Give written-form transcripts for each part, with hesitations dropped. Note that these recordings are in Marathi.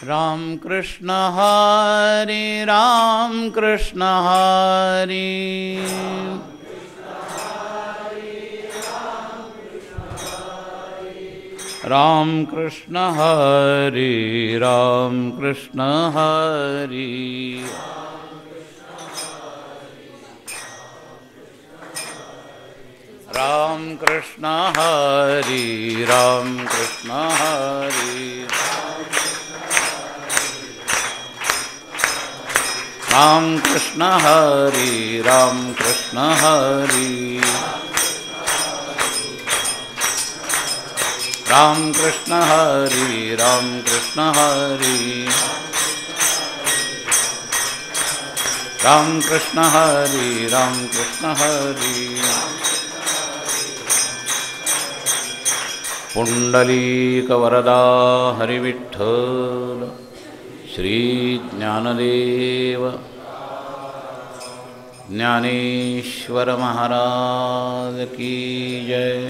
राम कृष्ण हरे राम कृष्ण हरे राम कृष्ण हरे राम कृष्ण हरे राम कृष्ण हरे राम कृष्ण हरे राम कृष्ण हरे राम कृष्ण हरे राम कृष्ण हरे राम कृष्ण हरे राम कृष्ण हरे राम कृष्ण हरे पुंडलीकवरदा हरिविठ्ठल श्री ज्ञानदेव ज्ञानेश्वर महाराज की जय।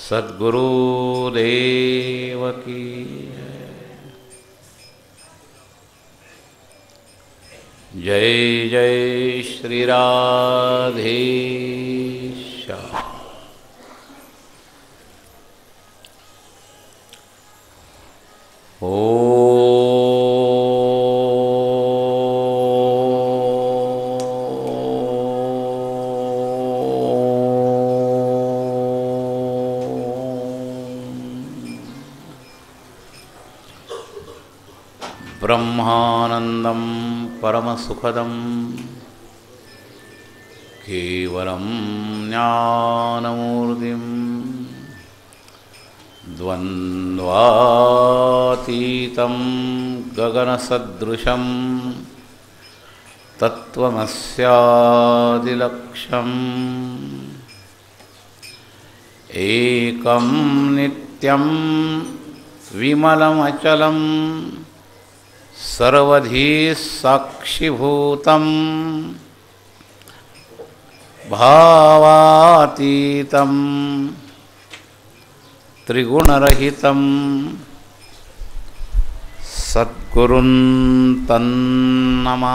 सद्गुरुदेव की जय। जय जय श्री राधेश्याम। ब्रह्मानंदं परमसुखदं केवलं ज्ञानमूर्तिं द्वन्द्वातीतं गगनसदृशं तत्त्वमस्यादिलक्ष्यम् एकं नित्यं विमलमचलं सर्वधी साक्षिभूतं भावातीतं त्रिगुणरहितं सद्गुरुं तन्नमामि।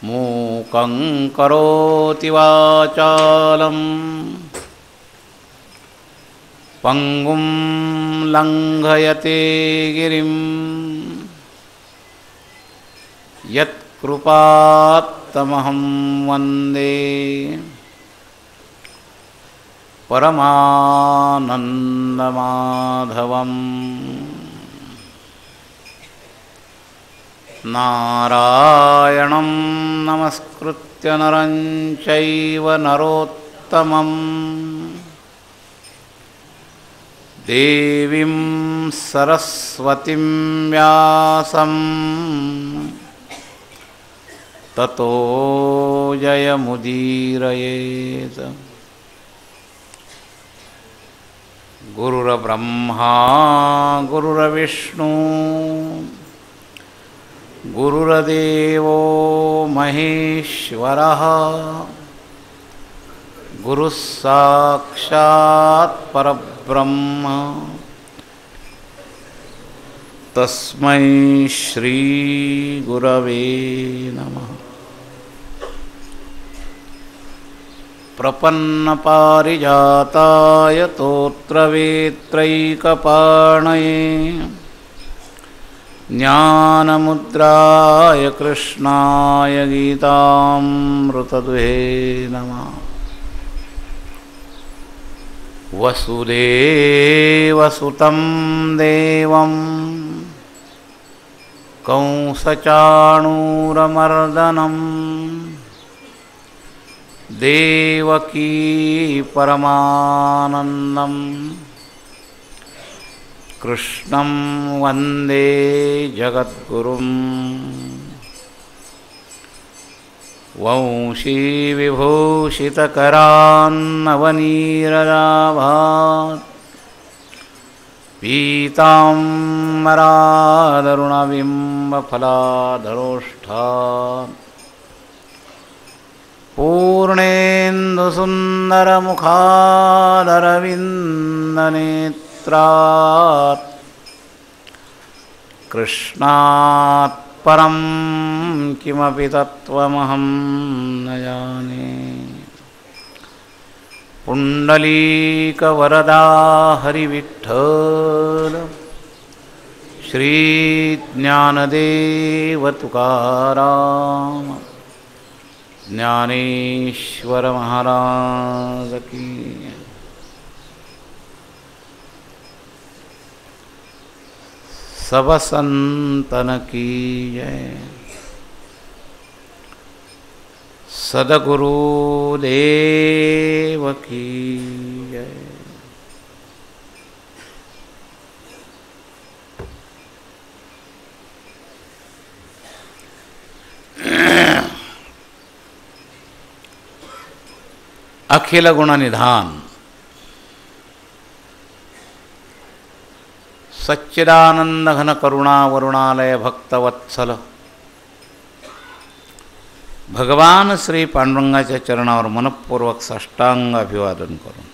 मूकं करोति वाचालं पंगुं लंघयते गिरिं यत्कृपात्तमहं वन्दे परमानन्दमाधवम्। नारायणं नमस्कृत्य नरं चैव नरोत्तमम् देवीं सरस्वतीं व्यासं ततो जयमुदीरयेत्। गुरुर्ब्रह्मा गुरुर्विष्णु गुरुर्देवो महेश्वरः गुरुः साक्षात् परब्रह्म तस्मै श्री गुरवे नमः। प्रपन्नपारिजाताय तोत्रवेत्रैकपाणये ज्ञानमुद्राय कृष्णाय गीतामृतदुहे नमः। वसुदेवसुतं देवं कंसचाणूरमर्दनं देवकी परमानन्दं कृष्णं वन्दे जगद्गुरुं। वंशी विभूषितकरान्नवनीरदाभात् पीताम्बरादरुणबिम्बफलाधरोष्ठात् पूर्णेन्दुसुन्दरमुखादरविन्दनेत्रात् कृष्णात् परं किमपि तत्त्वमहं न जाने। पुण्डलीकवरदा हरिविठ्ठल श्रीज्ञानदेव तुकाराम ज्ञानेश्वर महाराज की। सब संतन की जय। सद्गुरुदेव की जय। अखिल गुणनिधान सच्चिदानंद घन करुणा वरुणालय भक्तवत्सल भगवान श्री पांडुरंगाच्या चरणावर मनपूर्वक साष्टांग अभिवादन करून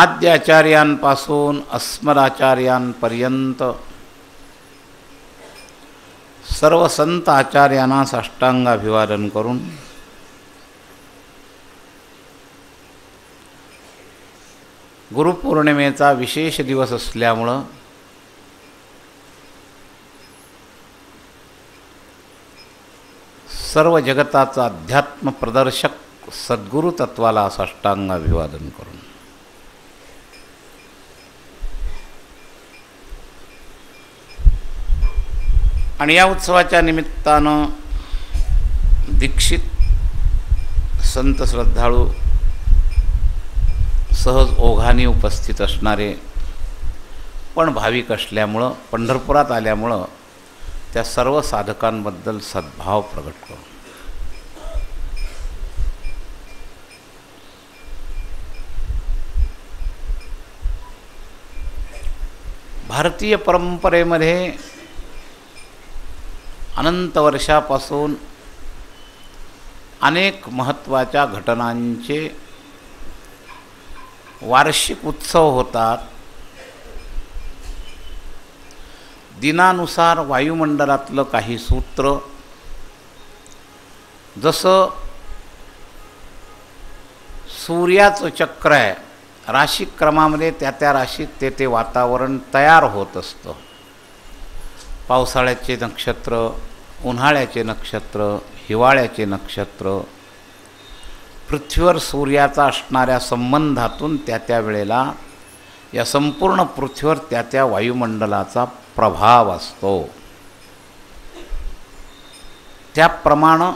आद्याचार्यांपासून अस्मदाचार्यांपर्यंत सर्व संत आचार्यांना साष्टांग अभिवादन करून गुरुपौर्णिमेचा विशेष दिवस असल्यामुळं सर्व जगताचा अध्यात्म प्रदर्शक सद्गुरु तत्वाला साष्टांग अभिवादन करून आणि या उत्सवाच्या निमित्तानं दीक्षित संत श्रद्धाळू सहज ओघाने उपस्थित असणारे पण भाविक असल्यामुळं पंढरपुरात आल्यामुळं त्या सर्व साधकांबद्दल सद्भाव प्रकट करू। भारतीय परंपरेमध्ये अनंत वर्षापासून अनेक महत्त्वाच्या घटनांचे वार्षिक उत्सव होतात। दिनानुसार वायुमंडलातलं काही सूत्र जसं सूर्याचं चक्र आहे, राशीक्रमामध्ये त्या राशीत ते वातावरण तयार होत असतं। पावसाळ्याचे नक्षत्र, उन्हाळ्याचे नक्षत्र, हिवाळ्याचे नक्षत्र, पृथ्वीवर सूर्याचा असणाऱ्या संबंधातून त्या वेळेला या संपूर्ण पृथ्वीवर त्या वायुमंडलाचा प्रभाव असतो। त्याप्रमाणे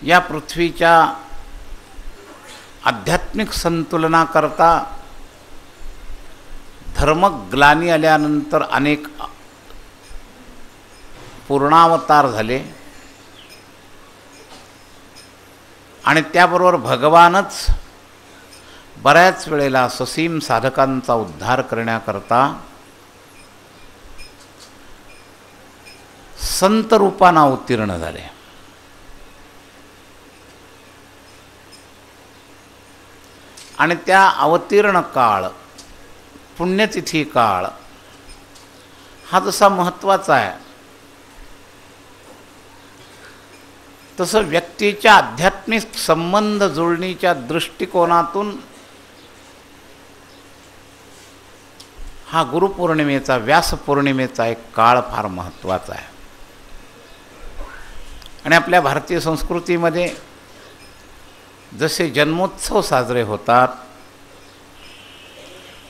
या पृथ्वीच्या आध्यात्मिक संतुलनाकरता धर्मग्लानी आल्यानंतर अनेक पूर्णावतार झाले आणि त्याबरोबर भगवानच बऱ्याच वेळेला ससीम साधकांचा उद्धार करण्याकरता संत रूपाने अवतीर्ण झाले। आणि त्या अवतीर्ण काळ, पुण्यतिथी काळ हा जसा महत्त्वाचा आहे तसं व्यक्तीच्या आध्यात्मिक संबंध जुळणीच्या दृष्टिकोनातून हा गुरुपौर्णिमेचा, व्यासपौर्णिमेचा एक काळ फार महत्त्वाचा आहे। आणि आपल्या भारतीय संस्कृतीमध्ये जसे जन्मोत्सव साजरे होतात,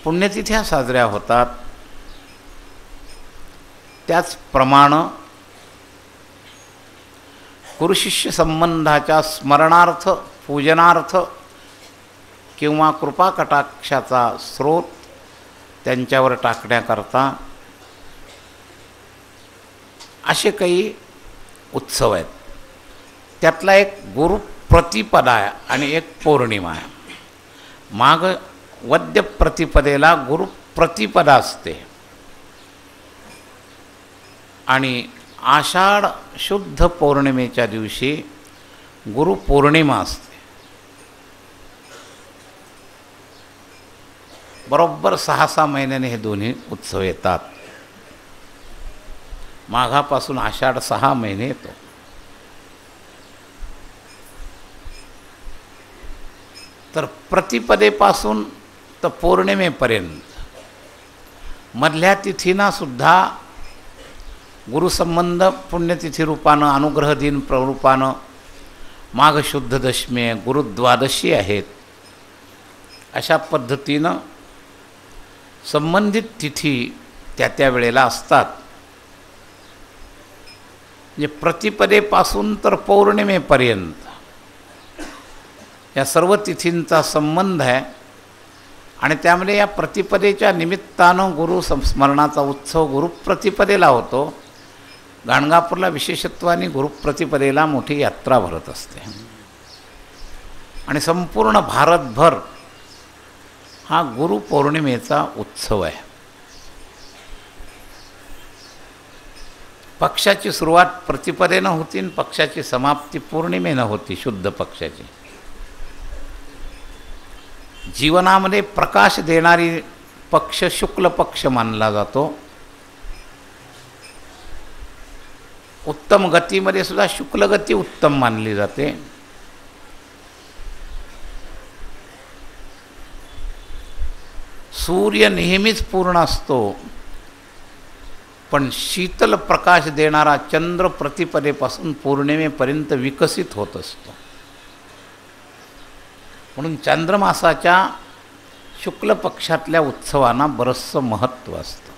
पुण्यतिथ्या साजऱ्या होतात, त्याचप्रमाणे गुरुशिष्य संबंधाच्या स्मरणार्थ, पूजनार्थ किंवा कृपा कटाक्षाचा स्रोत त्यांच्यावर टाकण्याकरता असे काही उत्सव आहेत। त्यातला एक गुरुप्रतिपदा आहे आणि एक पौर्णिमा आहे। माघ वद्य प्रतिपदेला गुरुप्रतिपदा असते आणि आषाढ शुद्ध पौर्णिमेच्या दिवशी गुरुपौर्णिमा असते. बरोबर 6-6 महिन्याने हे दोन्ही उत्सव येतात. माघापासून आषाढ 6 महिने येतो. तर प्रतिपदेपासून तर पौर्णिमेपर्यंत मधल्या तिथींना सुद्धा गुरुसंबंध पुण्यतिथी रूपानं, अनुग्रह दिन प्ररूपानं माघ शुद्ध दशमी आहे, गुरुद्वादशी आहेत. अशा पद्धतीनं संबंधित तिथी त्या वेळेला असतात. म्हणजे प्रतिपदेपासून तर पौर्णिमेपर्यंत या सर्व तिथींचा संबंध आहे. आणि त्यामध्ये या प्रतिपदेच्या निमित्तानं गुरुस्मरणाचा उत्सव गुरुप्रतिपदेला होतो. गाणगापूरला विशेषत्वाने गुरुप्रतिपदेला मोठी यात्रा भरत असते आणि संपूर्ण भारतभर हा गुरुपौर्णिमेचा उत्सव आहे. पक्षाची सुरुवात प्रतिपदेनं होती आणि पक्षाची समाप्ती पौर्णिमेनं होती, शुद्ध पक्षाची. जीवनामध्ये प्रकाश देणारी पक्ष शुक्ल पक्ष मानला जातो. उत्तम गतीमध्ये सुद्धा शुक्ल गती उत्तम मानली जाते. सूर्य नेहमीच पूर्ण असतो, पण शीतल प्रकाश देणारा चंद्र प्रतिपदेपासून पौर्णिमेपर्यंत विकसित होत असतो. म्हणून चांद्रमासाच्या शुक्ल पक्षातल्या उत्सवांना बरंचसं महत्त्व असतं.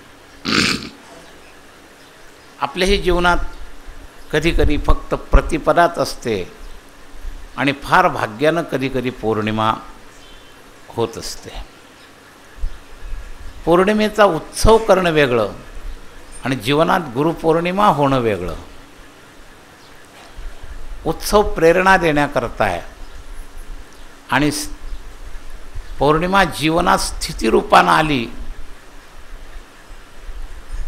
आपल्याही जीवनात कधीकधी फक्त प्रतिपदाच असते आणि फार भाग्यानं कधीकधी पौर्णिमा होत असते. पौर्णिमेचा उत्सव करणं वेगळं आणि जीवनात गुरुपौर्णिमा होणं वेगळं. उत्सव प्रेरणा देण्याकरता आहे आणि पौर्णिमा जीवनात स्थितिरूपानं आली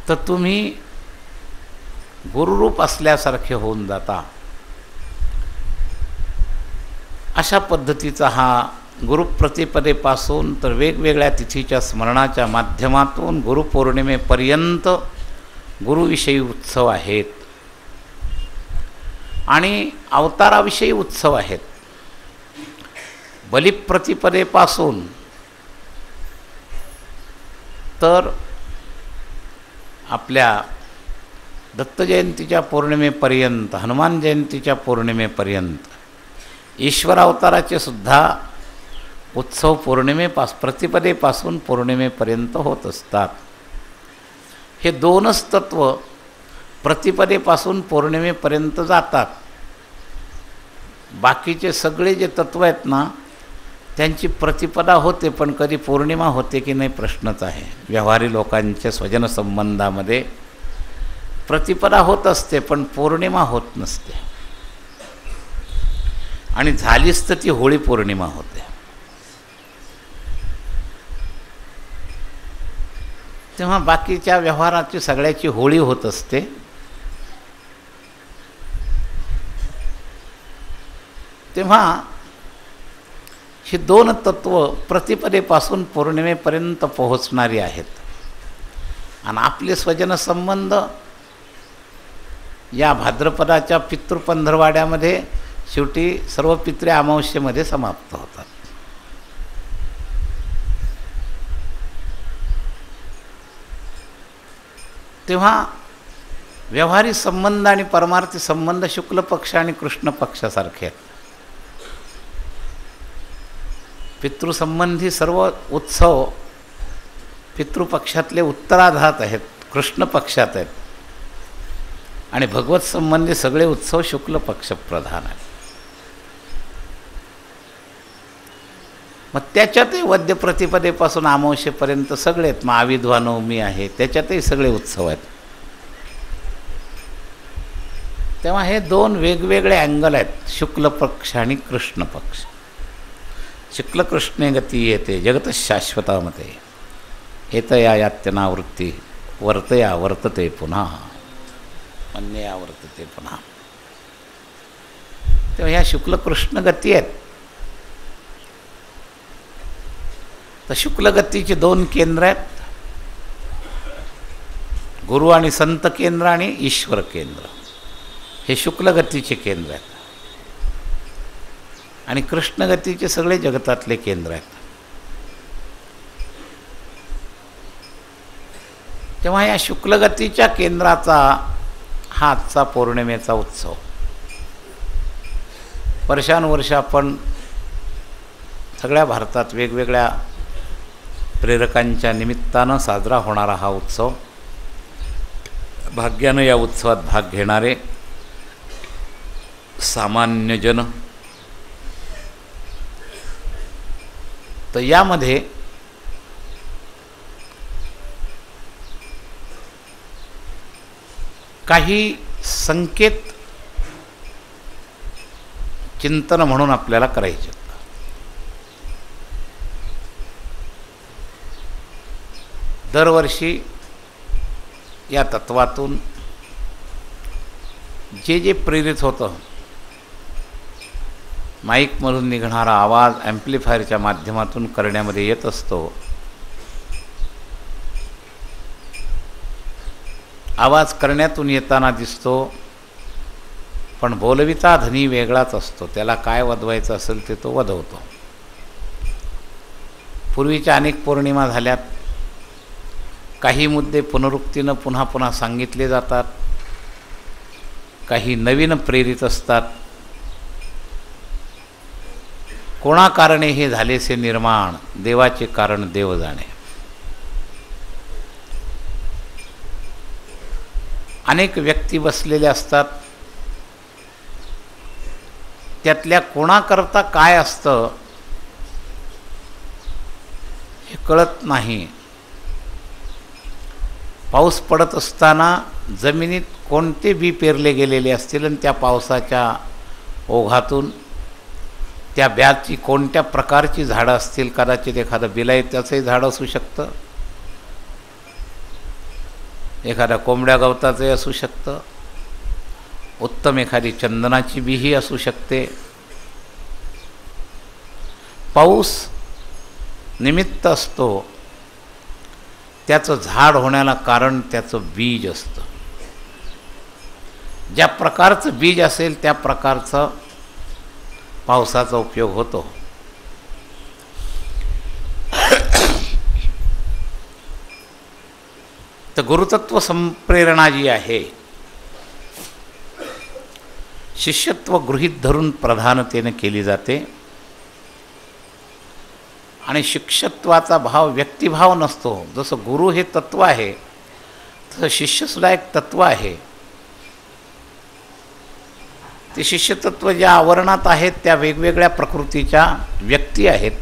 तर तुम्ही गुरुरूप असल्यासारखे होऊन जाता. अशा पद्धतीचा हा गुरुप्रतिपदेपासून तर वेगवेगळ्या तिथीच्या स्मरणाच्या माध्यमातून गुरुपौर्णिमेपर्यंत गुरुविषयी उत्सव आहेत आणि अवताराविषयी उत्सव आहेत. बलिप्रतिपदेपासून तर आपल्या दत्त जयंतीच्या पौर्णिमेपर्यंत, हनुमान जयंतीच्या पौर्णिमेपर्यंत ईश्वर अवताराचे सुद्धा उत्सव प्रतिपदेपासून पौर्णिमेपर्यंत होत असतात. हे दोनच तत्व प्रतिपदेपासून पौर्णिमेपर्यंत जातात. बाकीचे सगळे जे तत्व आहेत ना त्यांची प्रतिपदा होते, पण कधी पौर्णिमा होते की नाही प्रश्नच आहे. व्यवहारी लोकांच्या स्वजनसंबंधामध्ये प्रतिपदा होत असते पण पौर्णिमा होत नसते आणि झालीच तर ती होळी पौर्णिमा होते. तेव्हा बाकीच्या व्यवहाराची सगळ्याची होळी होत असते. तेव्हा ही दोन तत्व प्रतिपदेपासून पौर्णिमेपर्यंत पोहोचणारी आहेत आणि आपले स्वजनसंबंध या भाद्रपदाच्या पितृपंधरवाड्यामध्ये शेवटी सर्व पित्रे अमावस्येमध्ये समाप्त होतात. तेव्हा व्यवहारी संबंध आणि परमार्थी संबंध शुक्ल पक्ष आणि कृष्ण पक्षासारखे आहेत. पितृसंबंधी सर्व उत्सव पितृपक्षातले उत्तरार्धात आहेत, कृष्ण पक्षात आहेत आणि भगवत संबंधी सगळे उत्सव शुक्ल पक्ष प्रधान आहेत. मग त्याच्यातही वद्य प्रतिपदेपासून अमावस्येपर्यंत सगळे आहेत. महाविद्वा नवमी आहे, त्याच्यातही सगळे उत्सव आहेत. तेव्हा हे दोन वेगवेगळे अँगल आहेत, शुक्ल पक्ष आणि कृष्ण पक्ष. शुक्ल कृष्णे गती येते जगत शाश्वतामते येतया यात्यनावृत्ती वर्तया वर्तते पुन्हा. मन्ये आवर्तते पुन्हा. तेव्हा ह्या शुक्लकृष्ण गती आहेत. तर शुक्लगतीची 2 केंद्र आहेत, गुरु आणि संत केंद्र आणि ईश्वर केंद्र. हे शुक्लगतीचे केंद्र आहेत आणि कृष्णगतीचे सगळे जगतातले केंद्र आहेत. तेव्हा या शुक्लगतीच्या केंद्राचा हा आजचा पौर्णिमेचा उत्सव वर्षानुवर्ष आपण सगळ्या भारतात वेगवेगळ्या प्रेरकांच्या निमित्तानं साजरा होणारा हा उत्सव. भाग्यानं या उत्सवात भाग घेणारे सामान्य जन. तर यामध्ये काही संकेत चिंतन म्हणून आपल्याला करायचे. दरवर्षी या तत्वातून जे जे प्रेरित होतं, माईकमधून निघणारा आवाज ॲम्प्लिफायरच्या माध्यमातून करण्यामध्ये येत असतो. आवाज करण्यातून येताना दिसतो, पण बोलविता धनी वेगळाच असतो. त्याला काय वधवायचं असेल ते तो वधवतो. पूर्वीच्या अनेक पौर्णिमा झाल्यात. काही मुद्दे पुनरुक्तीनं पुन्हा पुन्हा सांगितले जातात, काही नवीन प्रेरित असतात. कोणा कारणे हे झालेसे निर्माण, देवाचे कारण देव जाणे. अनेक व्यक्ती बसलेल्या असतात, त्यातल्या कोणाकरता काय असतं हे कळत नाही. पाऊस पडत असताना जमिनीत कोणते बी पेरले गेलेले असतील आणि त्या पावसाच्या ओघातून त्या ब्याची कोणत्या प्रकारची झाडं असतील. कदाचित एखादं बिलायत्याचंही झाड असू शकतं, एखाद्या कोंबड्या गवताचंही असू शकतं, उत्तम एखादी चंदनाची बीही असू शकते. पाऊस निमित्त असतो, त्याचं झाड होण्याला कारण त्याचं बीज असतं. ज्या प्रकारचं बीज असेल त्या प्रकारचं पावसाचा उपयोग होतो. तर गुरुतत्व संप्रेरणा जी आहे, शिष्यत्व गृहीत धरून प्रधानतेने केली जाते. आणि शिष्यत्वाचा भाव व्यक्तिभाव नसतो. जसं गुरु हे तत्व आहे, तसं शिष्यसुद्धा एक तत्व आहे. ते शिष्यतत्व ज्या आवरणात आहेत त्या वेगवेगळ्या प्रकृतीच्या व्यक्ती आहेत.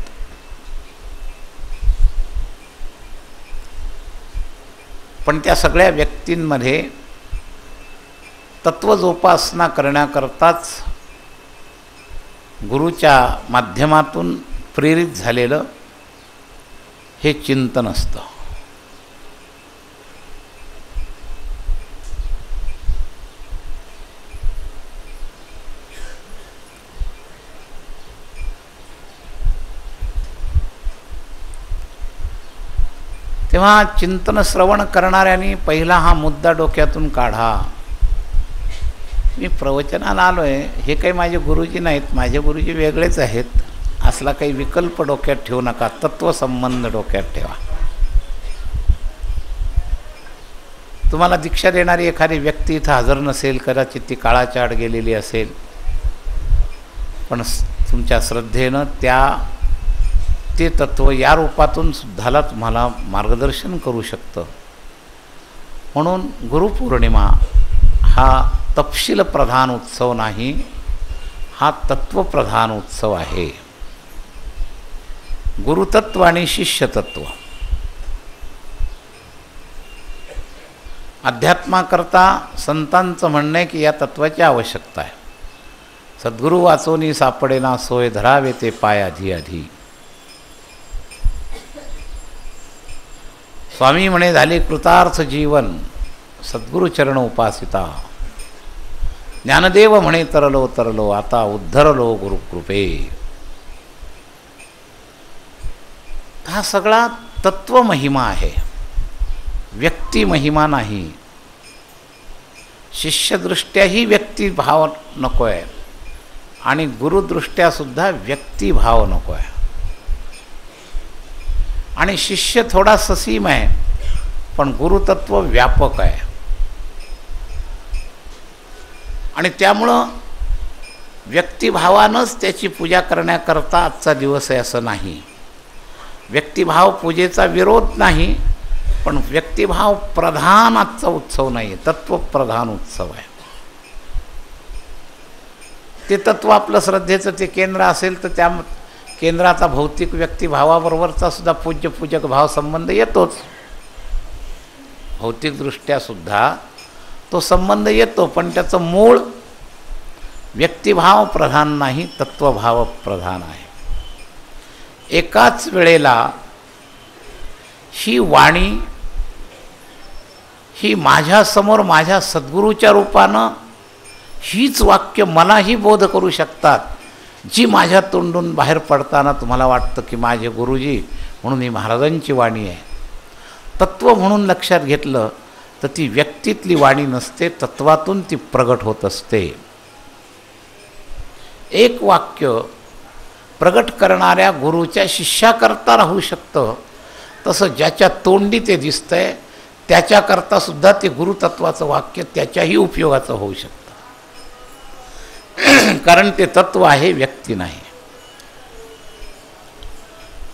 पण त्या सगळ्या व्यक्तींमध्ये तत्वजोपासना करण्याकरताच गुरुच्या माध्यमातून प्रेरित झालेलं हे चिंतन असतं. तेव्हा चिंतन श्रवण करणाऱ्यांनी पहिला हा मुद्दा डोक्यातून काढा. मी प्रवचनाला आलो आहे, हे काही माझे गुरुजी नाहीत, माझे गुरुजी वेगळेच आहेत, असला काही विकल्प डोक्यात ठेवू नका. तत्वसंबंध डोक्यात ठेवा. तुम्हाला दीक्षा देणारी एखादी व्यक्ती इथं हजर नसेल, कदाचित ती काळाच्या आड गेलेली असेल, पण तुमच्या श्रद्धेनं ते तत्व या रूपातून सुद्धाला तुम्हाला मार्गदर्शन करू शकतं. म्हणून गुरुपौर्णिमा हा तपशील प्रधान उत्सव नाही, हा तत्वप्रधान उत्सव आहे. गुरुतत्व आणि शिष्यतत्व. अध्यात्माकरता संतांचं म्हणणं आहे की या तत्वाची आवश्यकता आहे. सद्गुरू वाचोनी सापडेना सोय, धरावे ते पाय आधी आधी. स्वामी म्हणे झाले कृतार्थ जीवन, सद्गुरुचरण उपासिता. ज्ञानदेव म्हणे तरलो तरलो आता उद्धरलो गुरुकृपे. हा सगळा तत्व महिमा आहे, व्यक्ती महिमा नाही. शिष्यदृष्ट्याही व्यक्तिभाव नको आहे आणि गुरुदृष्ट्यासुद्धा व्यक्तिभाव नको आहे. आणि शिष्य थोडा ससीम आहे पण गुरुतत्व व्यापक आहे. आणि त्यामुळं व्यक्तिभावानंच त्याची पूजा करण्याकरता आजचा दिवस आहे असं नाही. व्यक्तिभाव पूजेचा विरोध नाही, पण व्यक्तिभाव प्रधान आजचा उत्सव नाही, तत्वप्रधान उत्सव आहे. ते तत्व आपलं श्रद्धेचं ते केंद्र असेल तर त्या केंद्राचा भौतिक व्यक्तिभावाबरोबरचा सुद्धा पूज्य पूजक भाव संबंध येतोच. भौतिकदृष्ट्यासुद्धा तो संबंध येतो, पण त्याचं मूळ व्यक्तिभाव प्रधान नाही, तत्वभाव प्रधान आहे. एकाच वेळेला ही वाणी ही माझ्यासमोर माझ्या सद्गुरूच्या रूपानं हीच वाक्य मलाही बोध करू शकतात, जी माझ्या तोंडून बाहेर पडताना तुम्हाला वाटतं की माझे गुरुजी म्हणून ही महाराजांची वाणी आहे. तत्व म्हणून लक्षात घेतलं तर ती व्यक्तीतली वाणी नसते, तत्वातून ती प्रगट होत असते. एक वाक्य प्रगट करणाऱ्या गुरुच्या शिष्याकरता राहू शकतं, तसं ज्याच्या तोंडी ते दिसतंय त्याच्याकरता सुद्धा ते गुरुतत्वाचं वाक्य त्याच्याही उपयोगाचं होऊ शकतं. कारण ते तत्व आहे, व्यक्ती नाही.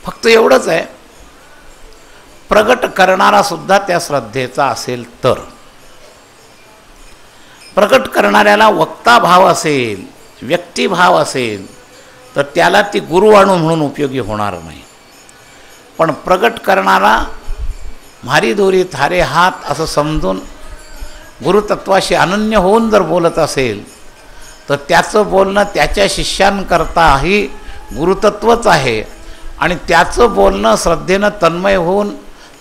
फक्त एवढंच आहे, प्रगट करणारा सुद्धा त्या श्रद्धेचा असेल तर. प्रगट करणाऱ्याला वक्ताभाव असेल, व्यक्तिभाव असेल तर त्याला ती गुरुवाणू म्हणून उपयोगी होणार नाही. पण प्रगट करणारा म्हारी दोरी थारे हात असं समजून गुरुतत्वाशी अनन्य होऊन जर बोलत असेल तर त्याचं बोलणं त्याच्या शिष्यांकरताही गुरुतत्वच आहे आणि त्याचं बोलणं श्रद्धेनं तन्मय होऊन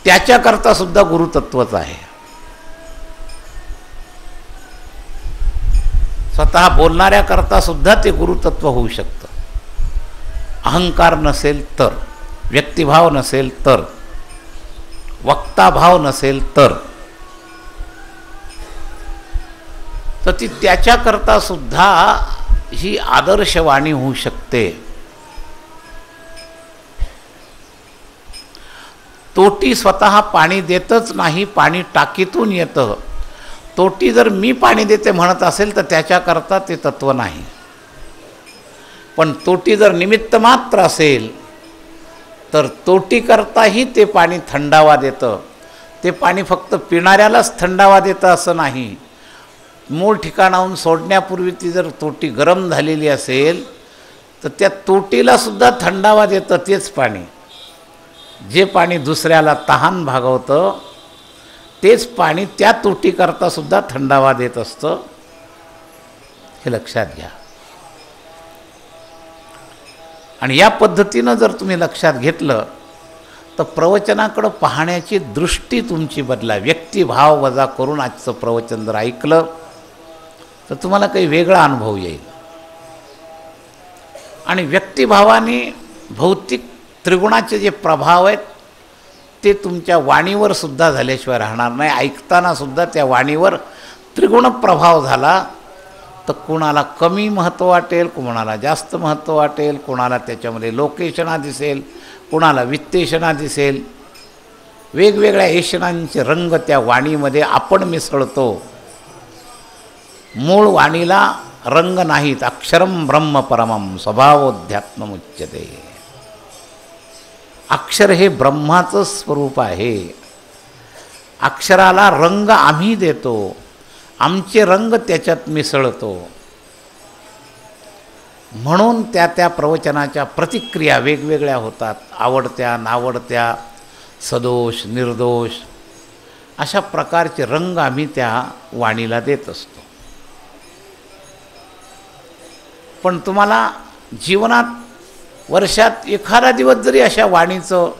त्याच्याकरता सुद्धा गुरुतत्वच आहे. स्वतः बोलणाऱ्याकरता सुद्धा ते गुरुतत्व होऊ शकतं. अहंकार नसेल तर, व्यक्तिभाव नसेल तर, वक्ताभाव नसेल तर ती त्याच्याकरता सुद्धा ही आदर्शवाणी होऊ शकते. तोटी स्वतः पाणी देतच नाही, पाणी टाकीतून येतं. तोटी जर मी पाणी देते म्हणत असेल तर त्याच्याकरता ते तत्व नाही. पण तोटी जर निमित्त मात्र असेल तर तोटीकरताही ते पाणी थंडावा देतं. ते पाणी फक्त पिणाऱ्यालाच थंडावा देतं असं नाही. मूळ ठिकाणाहून सोडण्यापूर्वी ती जर तोटी गरम झालेली असेल तर त्या तोटीला सुद्धा थंडावा देतं तेच पाणी. जे पाणी दुसऱ्याला तहान भागवतं तेच पाणी त्या तोटीकरता सुद्धा थंडावा देत असतं, हे लक्षात घ्या. आणि या पद्धतीनं जर तुम्ही लक्षात घेतलं तर प्रवचनाकडं पाहण्याची दृष्टी तुमची बदला. व्यक्तिभाव वजा करून आजचं प्रवचन जर ऐकलं तर तुम्हाला काही वेगळा अनुभव येईल. आणि व्यक्तिभावाने भौतिक त्रिगुणाचे जे प्रभाव आहेत ते तुमच्या वाणीवर सुद्धा झाल्याशिवाय राहणार नाही. ऐकताना सुद्धा त्या वाणीवर त्रिगुण प्रभाव झाला तर कोणाला कमी महत्त्व वाटेल, कोणाला जास्त महत्त्व वाटेल, कोणाला त्याच्यामध्ये लोकेशना दिसेल, कोणाला वित्तेषणा दिसेल. वेगवेगळ्या ऐशणांचे रंग त्या वाणीमध्ये आपण मिसळतो. मूळ वाणीला रंग नाहीत. अक्षरम ब्रह्म परमम स्वभावोध्यात्म उच्यते. अक्षर हे ब्रह्माचं स्वरूप आहे. अक्षराला रंग आम्ही देतो, आमचे रंग त्याच्यात मिसळतो. म्हणून त्या त्या प्रवचनाच्या प्रतिक्रिया वेगवेगळ्या होतात. आवडत्या, नावडत्या, सदोष, निर्दोष अशा प्रकारचे रंग आम्ही त्या वाणीला देत असतो. पण तुम्हाला जीवनात वर्षात एखादा दिवस जरी अशा वाणीचं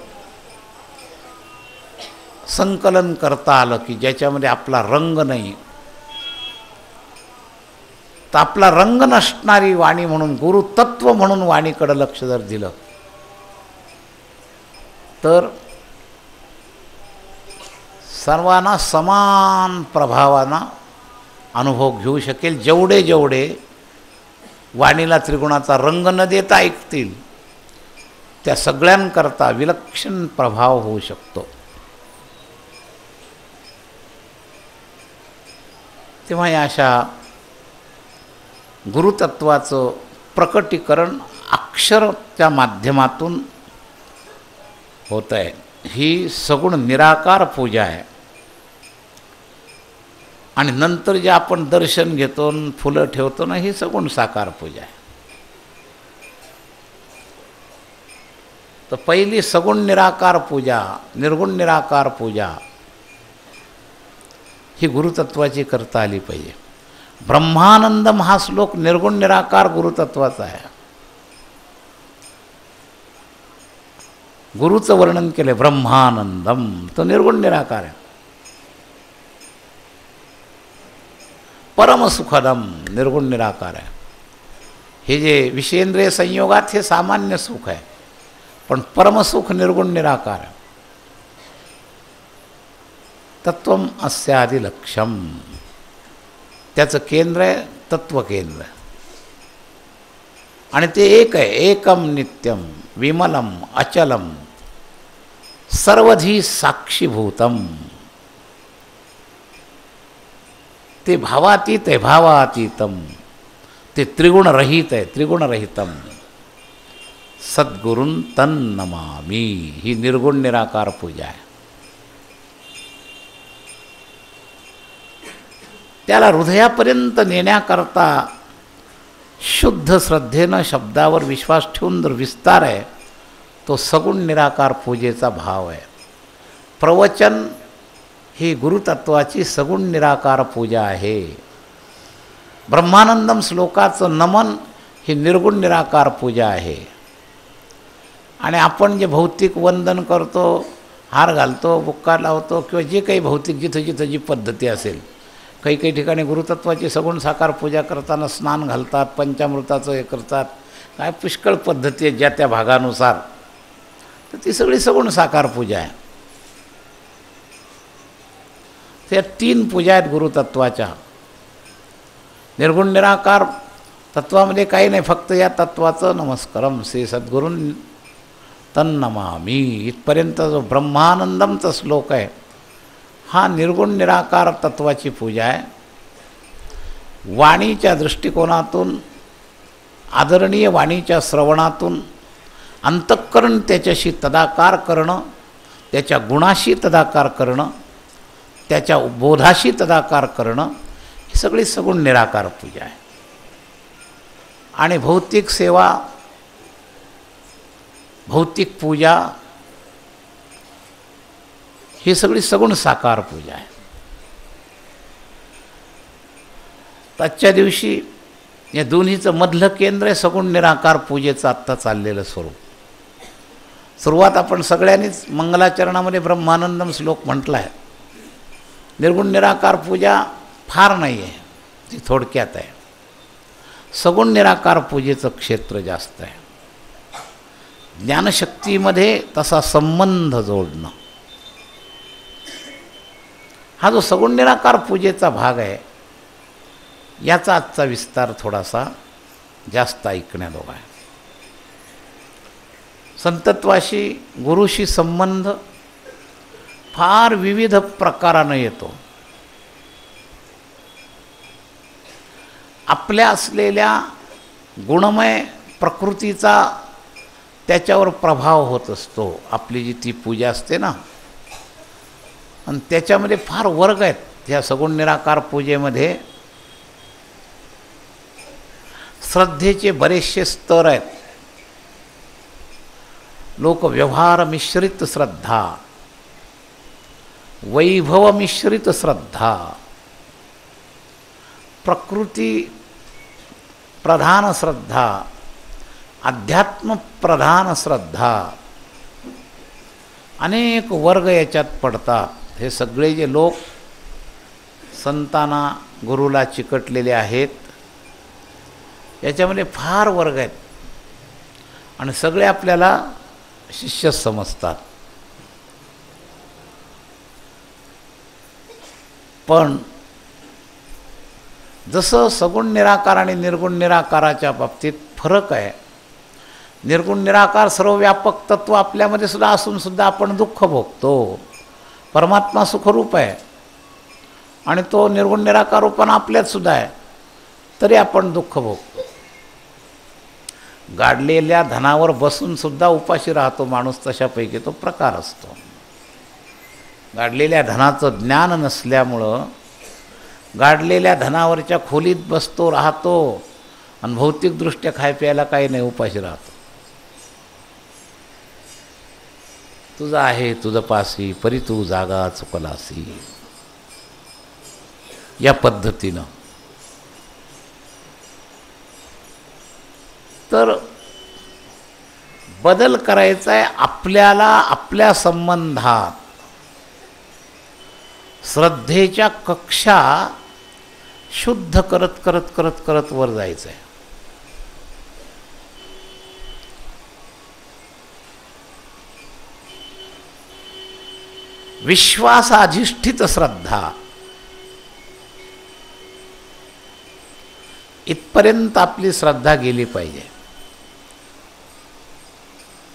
संकलन करता आलं की ज्याच्यामध्ये आपला रंग नाही, तर आपला रंग नसणारी वाणी म्हणून, गुरुतत्व म्हणून वाणीकडं लक्ष जर दिलं तर सर्वांना समान प्रभावानं अनुभव घेऊ शकेल. जेवढे जेवढे वाणीला त्रिगुणाचा रंग न देता ऐकतील त्या सगळ्यांकरता विलक्षण प्रभाव होऊ शकतो. तेव्हा या अशा गुरुतत्वाचं प्रकटीकरण अक्षराच्या माध्यमातून होत आहे. ही सगुण निराकार पूजा आहे. आणि नंतर जे आपण दर्शन घेतो, फुलं ठेवतो ना, ही सगुण साकार पूजा आहे. तर पहिली सगुण निराकार पूजा, निर्गुण निराकार पूजा ही गुरुतत्वाची करता आली पाहिजे. ब्रह्मानंदम हा श्लोक निर्गुण निराकार गुरुतत्वाचा आहे. गुरुचं वर्णन केलं ब्रह्मानंदम, तो निर्गुण निराकार आहे. परमसुखदम निर्गुण निराकार आहे. हे जे विषयेंद्रिय संयोगात हे सामान्य सुख आहे, पण परमसुख निर्गुण निराकार आहे. तत्वम अस्यादि लक्ष्यम, त्याचं केंद्र आहे तत्वकेंद्र. आणि ते एक आहे, एकम नित्यम विमलम अचलम सर्वधी साक्षीभूतम. ते भावातीत आहे, भावातीतम. ते त्रिगुणरहित आहे, त्रिगुणरहितम. सद्गुरून् तन्नमामि, ही निर्गुण निराकार पूजा आहे. त्याला हृदयापर्यंत नेण्याकरता शुद्ध श्रद्धेनं शब्दावर विश्वास ठेवून जर विस्तार आहे, तो सगुण निराकार पूजेचा भाव आहे. प्रवचन ही गुरुतत्वाची सगुण निराकार पूजा आहे. ब्रह्मानंदम श्लोकाचं नमन ही निर्गुण निराकार पूजा आहे. आणि आपण जे भौतिक वंदन करतो, हार घालतो, बुक्का लावतो, किंवा जे काही भौतिक जिथं जिथं जी पद्धती असेल, काही काही ठिकाणी गुरुतत्वाची सगुण साकार पूजा करताना स्नान घालतात, पंचामृताचं हे करतात, काय पुष्कळ पद्धती आहेत ज्या त्या भागानुसार. तर ती सगळी सगुण साकार पूजा आहे. त्या 3 पूजा आहेत गुरुतत्वाच्या. निर्गुण निराकार तत्वामध्ये काही नाही, फक्त या तत्वाचं नमस्कारम श्री सद्गुरून् तन्नमामि इथपर्यंत जो ब्रह्मानंदमचा श्लोक आहे, हा निर्गुण निराकार तत्वाची पूजा आहे. वाणीच्या दृष्टिकोनातून, आदरणीय वाणीच्या श्रवणातून अंतःकरण त्याच्याशी तदाकार करणं, त्याच्या गुणाशी तदाकार करणं, त्याच्या बोधाशी तदाकार करणं, ही सगळी सगुण निराकार पूजा आहे. आणि भौतिक सेवा, भौतिक पूजा ही सगळी सगुण साकार पूजा आहे. आजच्या दिवशी या दोन्हीचं मधलं केंद्र आहे सगुण निराकार पूजेचं आत्ता चाललेलं स्वरूप. सुरुवात आपण सगळ्यांनीच मंगलाचरणामध्ये ब्रह्मानंदम श्लोक म्हटला आहे. निर्गुण निराकार पूजा फार नाही आहे, ती थोडक्यात आहे. सगुण निराकार पूजेचं क्षेत्र जास्त आहे. ज्ञानशक्तीमध्ये तसा संबंध जोडणं, हा जो सगुण निराकार पूजेचा भाग आहे, याचा आजचा विस्तार थोडासा जास्त ऐकण्याजोगा आहे. संतत्वाशी, गुरुशी संबंध फार विविध प्रकारानं येतो. आपल्या असलेल्या गुणमय प्रकृतीचा त्याच्यावर प्रभाव होत असतो. आपली जी ती पूजा असते ना, आणि त्याच्यामध्ये फार वर्ग आहेत. ह्या सगुण निराकार पूजेमध्ये श्रद्धेचे बरेचसे स्तर आहेत. लोक व्यवहार मिश्रित श्रद्धा, वैभव मिश्रित श्रद्धा, प्रकृती प्रधान श्रद्धा, अध्यात्म प्रधान श्रद्धा, अनेक वर्ग याच्यात पडतात. हे सगळे जे लोक संतांना, गुरुला चिकटलेले आहेत, याच्यामध्ये फार वर्ग आहेत आणि सगळे आपल्याला शिष्य समजतात. पण जसं सगुण निराकार आणि निर्गुण निराकाराच्या बाबतीत फरक आहे, निर्गुण निराकार सर्वव्यापक तत्व आपल्यामध्ये सुद्धा असून सुद्धा आपण दुःख भोगतो. परमात्मा सुखरूप आहे आणि तो निर्गुण निराकार रूपानं आपल्यात सुद्धा आहे, तरी आपण दुःख भोगतो. गाडलेल्या धनावर बसून सुद्धा उपाशी राहतो माणूस, तशापैकी तो प्रकार असतो. गाडलेल्या धनाचं ज्ञान नसल्यामुळं गाडलेल्या धनावरच्या खोलीत बसतो, राहतो आणि भौतिकदृष्ट्या खाय प्यायला काही नाही, उपाशी राहतो. तुझं आहे तुझं पासी परी तू जागा चुकलासी, या पद्धतीनं. तर बदल करायचा आहे आपल्याला. आपल्या संबंधात श्रद्धेच्या कक्षा शुद्ध करत करत करत करत वर जायचं आहे. विश्वासाधिष्ठित श्रद्धा इथपर्यंत आपली श्रद्धा गेली पाहिजे.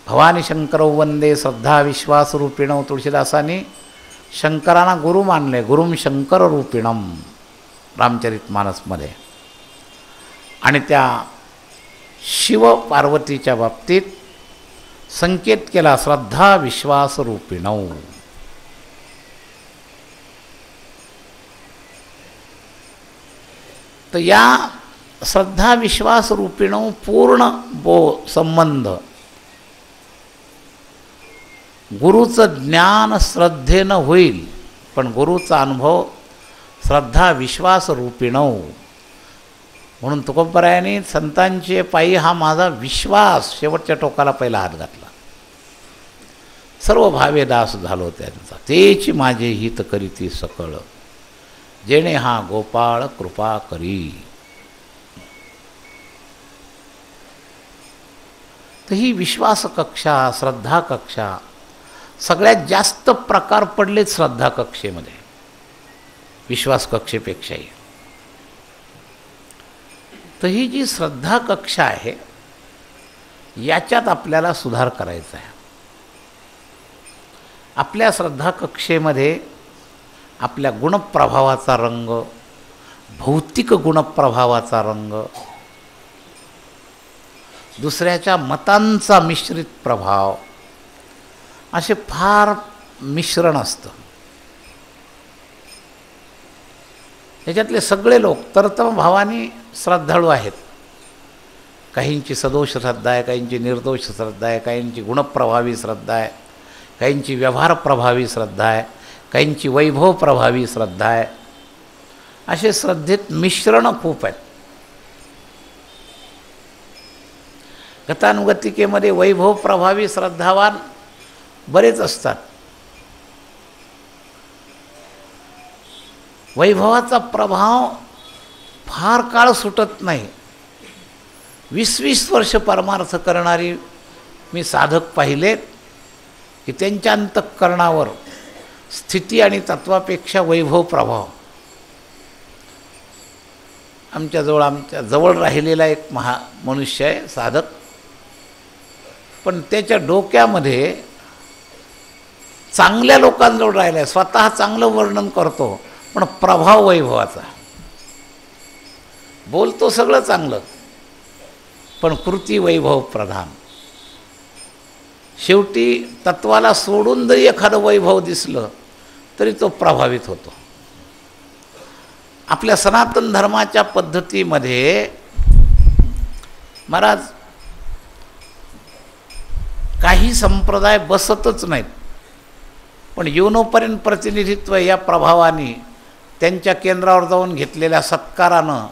भवानी शंकरौ वंदे श्रद्धा विश्वास रूपिणौ. तुळशीदासांनी शंकरांना गुरु मानले, गुरुम शंकर रूपिणम रामचरितमानसमध्ये. आणि त्या शिव पार्वतीच्या बाबतीत संकेत केला श्रद्धा विश्वास रूपिणौ. तर या श्रद्धा विश्वास रूपिणौ पूर्ण संबंध, गुरुचं ज्ञान श्रद्धेनं होईल, पण गुरुचा अनुभव श्रद्धा विश्वास रूपिणौ. म्हणून तुकोबरायांनी संतांचे पायी हा माझा विश्वास शेवटच्या टोकाला पहिला हात घातला. सर्व भावे दास झालो त्यांचा, तेची माझे हित करीती सकळ, जेणे हा गोपाळ कृपा करी. तर ही विश्वास कक्षा, श्रद्धा कक्षा, सगळ्यात जास्त प्रकार पडलेत श्रद्धा कक्षेमध्ये विश्वास कक्षेपेक्षाही. तर ही जी श्रद्धा कक्षा आहे याच्यात आपल्याला सुधार करायचा आहे. आपल्या श्रद्धा कक्षेमध्ये आपल्या गुणप्रभावाचा रंग, भौतिक गुणप्रभावाचा रंग, दुसऱ्याच्या मतांचा मिश्रित प्रभाव, असे फार मिश्रण असतं. याच्यातले सगळे लोक तरतम भावाने श्रद्धाळू आहेत. काहींची सदोष श्रद्धा आहे, काहींची निर्दोष श्रद्धा आहे, काहींची गुणप्रभावी श्रद्धा आहे, काहींची व्यवहार प्रभावी श्रद्धा आहे, काहींची वैभव प्रभावी श्रद्धा आहे. असे श्रद्धेत मिश्रण खूप आहेत. गतानुगतिकेमध्ये वैभव प्रभावी श्रद्धावान बरेच असतात. वैभवाचा प्रभाव फार काळ सुटत नाही. 20-20 वर्ष परमार्थ करणारी मी साधक पाहिलेत की त्यांच्या अंतःकरणावर स्थिती आणि तत्वापेक्षा वैभव प्रभाव. आमच्या जवळ राहिलेला एक मनुष्य आहे साधक, पण त्याच्या डोक्यामध्ये चांगल्या लोकांजवळ राहिला आहे. स्वतः चांगलं वर्णन करतो, पण प्रभाव वैभवाचा. बोलतो सगळं चांगलं, पण कृती वैभव प्रधान. शेवटी तत्वाला सोडून जरी एखादं वैभव दिसलं तरी तो प्रभावित होतो. आपल्या सनातन धर्माच्या पद्धतीमध्ये महाराज काही संप्रदाय बसतच नाहीत, पण युनोपर्यंत प्रतिनिधित्व या प्रभावाने त्यांच्या केंद्रावर जाऊन घेतलेल्या सत्कारानं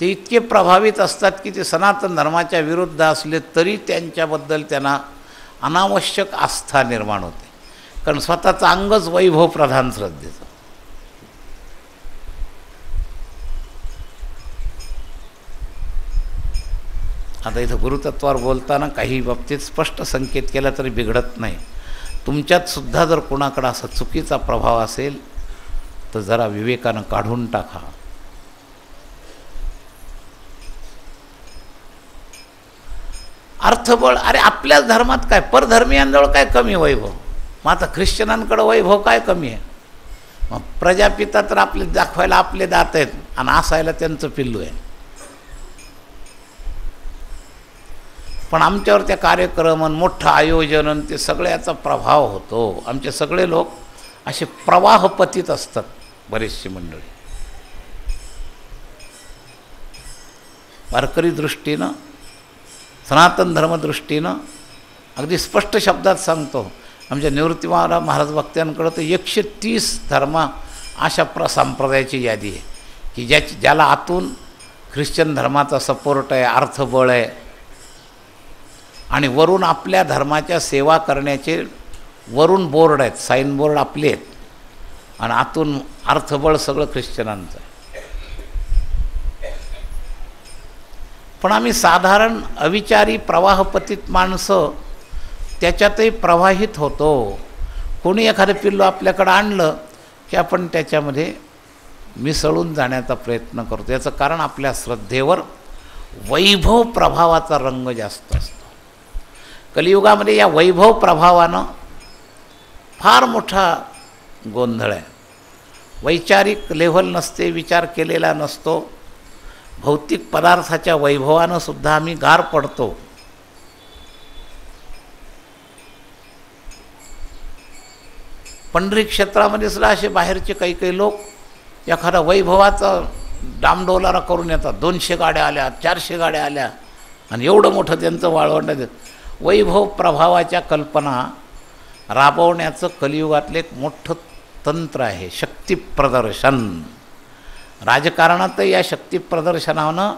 ते इतके प्रभावित असतात की ते सनातन धर्माच्या विरुद्ध असले तरी त्यांच्याबद्दल त्यांना अनावश्यक आस्था निर्माण होते, कारण स्वतःचं अंगच वैभव प्रधान श्रद्धेचं. आता इथं गुरुतत्वावर बोलताना काही बाबतीत स्पष्ट संकेत केला तरी बिघडत नाही. तुमच्यात सुद्धा जर कोणाकडं असा चुकीचा प्रभाव असेल तर जरा विवेकानं काढून टाका. अर्थबळ, अरे आपल्याच धर्मात काय, परधर्मियांजवळ काय कमी वैभव, मग आता ख्रिश्चनांकडं वैभव काय कमी आहे. मग प्रजापिता तर आपले दाखवायला आपले दात आहेत आणि असायला त्यांचं पिल्लू आहे. पण आमच्यावर त्या कार्यक्रम आणि मोठं आयोजन आणि ते सगळ्याचा प्रभाव होतो. आमचे सगळे लोक असे प्रवाहपतीत असतात. बरेचशी मंडळी वारकरी दृष्टीनं, सनातन धर्मदृष्टीनं अगदी स्पष्ट शब्दात सांगतो, आमच्या निवृत्ती महाराज वक्त्यांकडं तर 130 धर्म अशा संप्रदायाची यादी आहे की ज्याला आतून ख्रिश्चन धर्माचा सपोर्ट आहे, अर्थबळ आहे आणि वरून आपल्या धर्माच्या सेवा करण्याचे वरून बोर्ड आहेत, साईन बोर्ड आपले आहेत आणि आतून अर्थबळ सगळं ख्रिश्चनांचं आहे. पण आम्ही साधारण अविचारी प्रवाहपतीत माणसं त्याच्यातही प्रवाहित होतो. कोणी एखादं पिल्लू आपल्याकडं आणलं की आपण त्याच्यामध्ये मिसळून जाण्याचा प्रयत्न करतो. याचं कारण आपल्या श्रद्धेवर वैभव प्रभावाचा रंग जास्त असतो. कलियुगामध्ये या वैभव प्रभावानं फार मोठा गोंधळ आहे. वैचारिक लेव्हल नसते, विचार केलेला नसतो. भौतिक पदार्थाच्या वैभवानं सुद्धा आम्ही गार पडतो. पंढरी क्षेत्रामध्ये सुद्धा असे बाहेरचे काही काही लोक एखादा वैभवाचा डामडोलारा करून येतात. 200 गाड्या आल्या, 400 गाड्या आल्या आणि एवढं मोठं त्यांचं वाळवंट. वैभव प्रभावाच्या कल्पना राबवण्याचं कलियुगातलं एक मोठं तंत्र आहे, शक्ती प्रदर्शन. राजकारणातही या शक्ती प्रदर्शनानं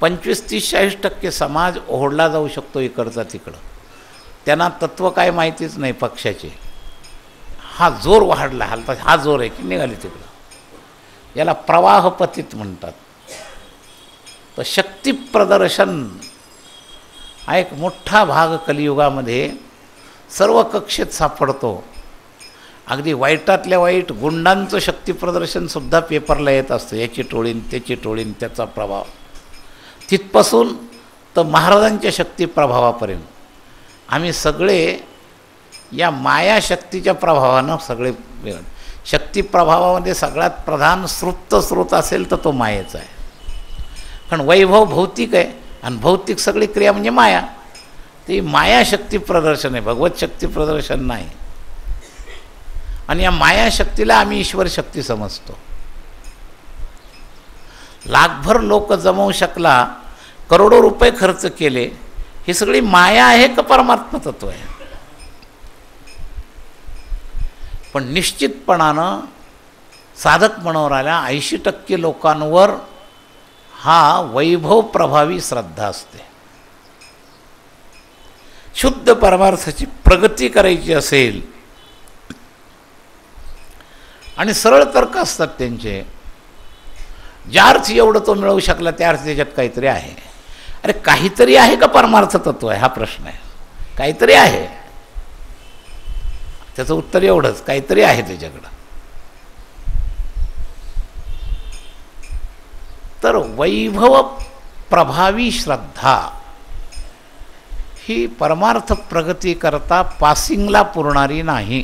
25-30-40% समाज ओढला जाऊ शकतो इकडचा तिकडं. त्यांना तत्त्व काय माहितीच नाही पक्षाचे. हा जोर वाढला, हालता हा जोर आहे की निघाली तिकडं. याला प्रवाहपतीत म्हणतात. तर शक्ती प्रदर्शन हा एक मोठा भाग कलियुगामध्ये सर्व कक्षेत सापडतो. अगदी वाईटातल्या वाईट गुंडांचं शक्ती प्रदर्शनसुद्धा पेपरला येत असतं. याची टोळीन त्याची टोळीन, त्याचा प्रभाव तिथपासून तर महाराजांच्या शक्ती प्रभावापर्यंत आम्ही सगळे या मायाशक्तीच्या प्रभावानं सगळे. शक्ती प्रभावामध्ये सगळ्यात प्रधान सुप्त स्रोत असेल तर तो मायेचा आहे. कारण वैभव भौतिक आहे आणि भौतिक सगळी क्रिया म्हणजे माया. ती मायाशक्ती प्रदर्शन आहे, भगवत शक्ती प्रदर्शन नाही. आणि या मायाशक्तीला आम्ही ईश्वर शक्ती समजतो. लाखभर लोक जमवू शकला, करोडो रुपये खर्च केले, ही सगळी माया आहे का परमात्मा तत्व आहे. पण निश्चितपणानं साधक मनोराला 80% लोकांवर हा वैभव प्रभावी श्रद्धा असते. शुद्ध परमार्थाची प्रगती करायची असेल आणि सरळ तर्क असतात त्यांचे, ज्या अर्थी एवढं तो मिळवू शकला त्या अर्थी त्याच्यात काहीतरी आहे. अरे काहीतरी आहे का परमार्थ तत्व आहे हा प्रश्न आहे. काहीतरी आहे, त्याचं उत्तर एवढंच, काहीतरी आहे त्याच्याकडं. तर वैभव प्रभावी श्रद्धा ही परमार्थ प्रगती करता पासिंगला पुरणारी नाही.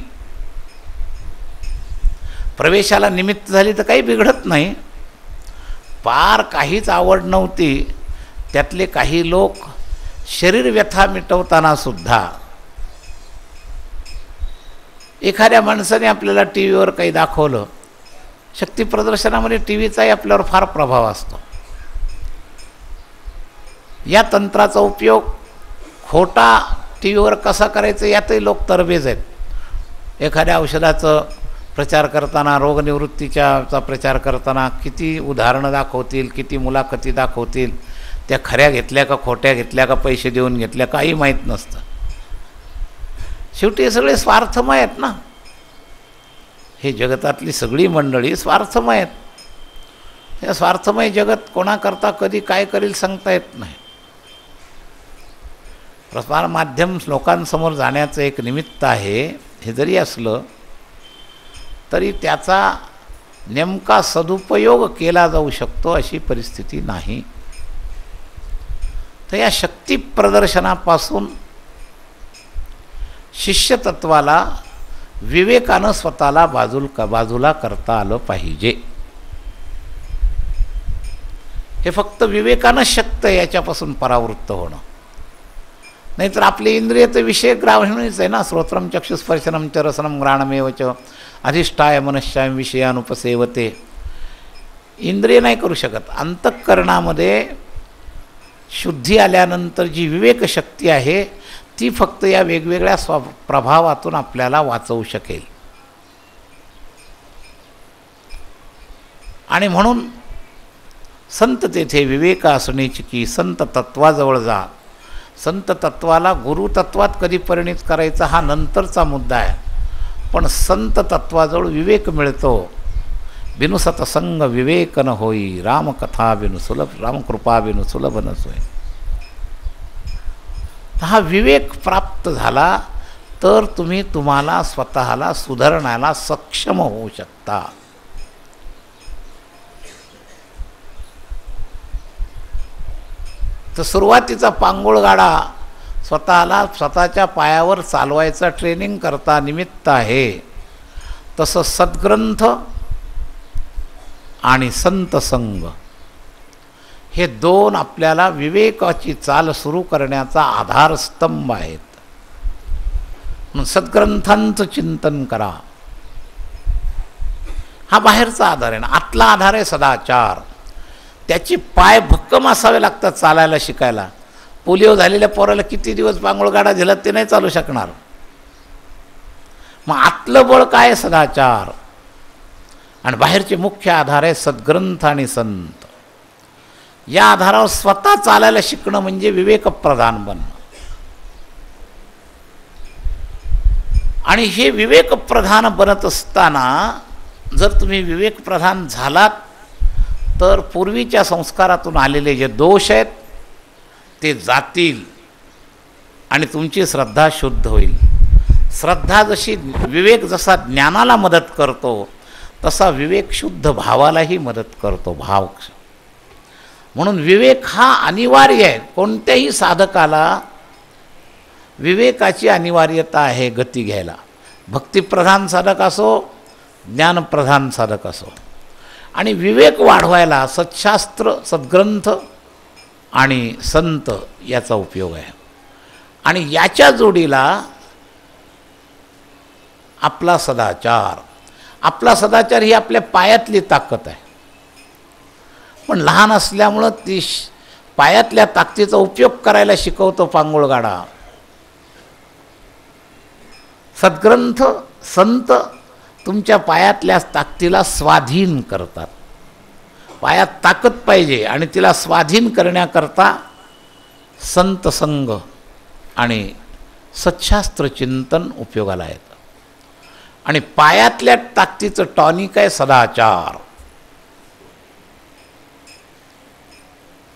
प्रवेशाला निमित्त झाली तर काही बिघडत नाही. पार काहीच आवड नव्हती, त्यातले काही लोक शरीर व्यथा मिटवताना सुद्धा एखाद्या माणसाने आपल्याला टी व्हीवर काही दाखवलं. शक्ती प्रदर्शनामध्ये टी व्हीचाही आपल्यावर फार प्रभाव असतो. या तंत्राचा उपयोग खोटा टी व्हीवर कसा करायचा यातही लोक तरबेज आहेत. एखाद्या औषधाचं प्रचार करताना, रोगनिवृत्तीचा प्रचार करताना किती उदाहरणं दाखवतील, किती मुलाखती दाखवतील, त्या खऱ्या घेतल्या का खोट्या घेतल्या का पैसे देऊन घेतल्या काही माहीत नसतं. शेवटी हे सगळे स्वार्थमय आहेत ना. हे जगतातली सगळी मंडळी स्वार्थमय आहेत. या स्वार्थमय जगत कोणाकरता कधी काय करील सांगता येत नाही. प्रसारमाध्यम लोकांसमोर जाण्याचं एक निमित्त आहे, हे जरी असलं तरी त्याचा नेमका सदुपयोग केला जाऊ शकतो अशी परिस्थिती नाही. तर या शक्ती प्रदर्शनापासून शिष्यतत्वाला विवेकानं स्वतःला बाजूला करता आलं पाहिजे. हे फक्त विवेकानं शक्य आहे याच्यापासून परावृत्त होणं. नाहीतर आपले इंद्रिय तर विषय ग्राह्यच आहे ना. श्रोत्रम चक्षुस्पर्शनम च रसनम घ्राणमेव च अधिष्ठाय मनश्चाय विषयानुपसेवते. इंद्रिय नाही करू शकत. अंतःकरणामध्ये शुद्धी आल्यानंतर जी विवेक शक्ती आहे ती फक्त या वेगवेगळ्या प्रभावातून आपल्याला वाचवू शकेल. आणि म्हणून संत तेथे विवेक असण्याची की संत तत्वाजवळ जा. संत तत्वाला गुरुतत्वात कधी परिणित करायचा हा नंतरचा मुद्दा आहे. पण संत तत्वाजवळ विवेक मिळतो. बिनु सतसंग विवेक न होई, रामकथा बिनु सुलभ, रामकृपा बिनु सुलभ न सोय. हा विवेक प्राप्त झाला तर तुम्हाला स्वतःला सुधारण्याला सक्षम होऊ शकता. तर सुरुवातीचा पांगुळगाडा स्वतःला स्वतःच्या पायावर चालवायचा ट्रेनिंग करता निमित्त आहे. तसं सद्ग्रंथ आणि संत संग हे दोन आपल्याला विवेकाची चाल सुरू करण्याचा आधारस्तंभ आहेत. म्हणून सद्ग्रंथांचं चिंतन करा. हा बाहेरचा आधार आहे ना. आतला आधार आहे सदाचार. त्याचे पाय भक्कम असावे लागतात चालायला शिकायला. पोलिओ झालेल्या पोराला किती दिवस पांगुळगाडा दिला ते नाही चालू शकणार. मग आतलं बळ काय? सदाचार. आणि बाहेरचे मुख्य आधार आहे सद्ग्रंथ आणि संत. या आधारावर स्वतः चालायला शिकणं म्हणजे विवेकप्रधान बनणं. आणि हे विवेकप्रधान बनत असताना जर तुम्ही विवेकप्रधान झालात तर पूर्वीच्या संस्कारातून आलेले जे दोष आहेत ते जातील आणि तुमची श्रद्धा शुद्ध होईल. श्रद्धा जशी विवेक जसा ज्ञानाला मदत करतो तसा विवेक शुद्ध भावालाही मदत करतो. भाव म्हणून विवेक हा अनिवार्य आहे. कोणत्याही साधकाला विवेकाची अनिवार्यता आहे गती घ्यायला. भक्तिप्रधान साधक असो, ज्ञानप्रधान साधक असो. आणि विवेक वाढवायला सत्शास्त्र, सद्ग्रंथ आणि संत याचा उपयोग आहे. आणि याच्या जोडीला आपला सदाचार. आपला सदाचार ही आपल्या पायातली ताकद आहे. पण लहान असल्यामुळं ती पायातल्या ताकदीचा उपयोग करायला शिकवतो पांगुळगाडा. सद्ग्रंथ, संत तुमच्या पायातल्या ताकदीला स्वाधीन करतात. पायात ताकद पाहिजे आणि तिला स्वाधीन करण्याकरता संत संग आणि सत्शास्त्र चिंतन उपयोगाला येतं. आणि पायातल्या ताकदीचं टॉनिक आहे सदाचार.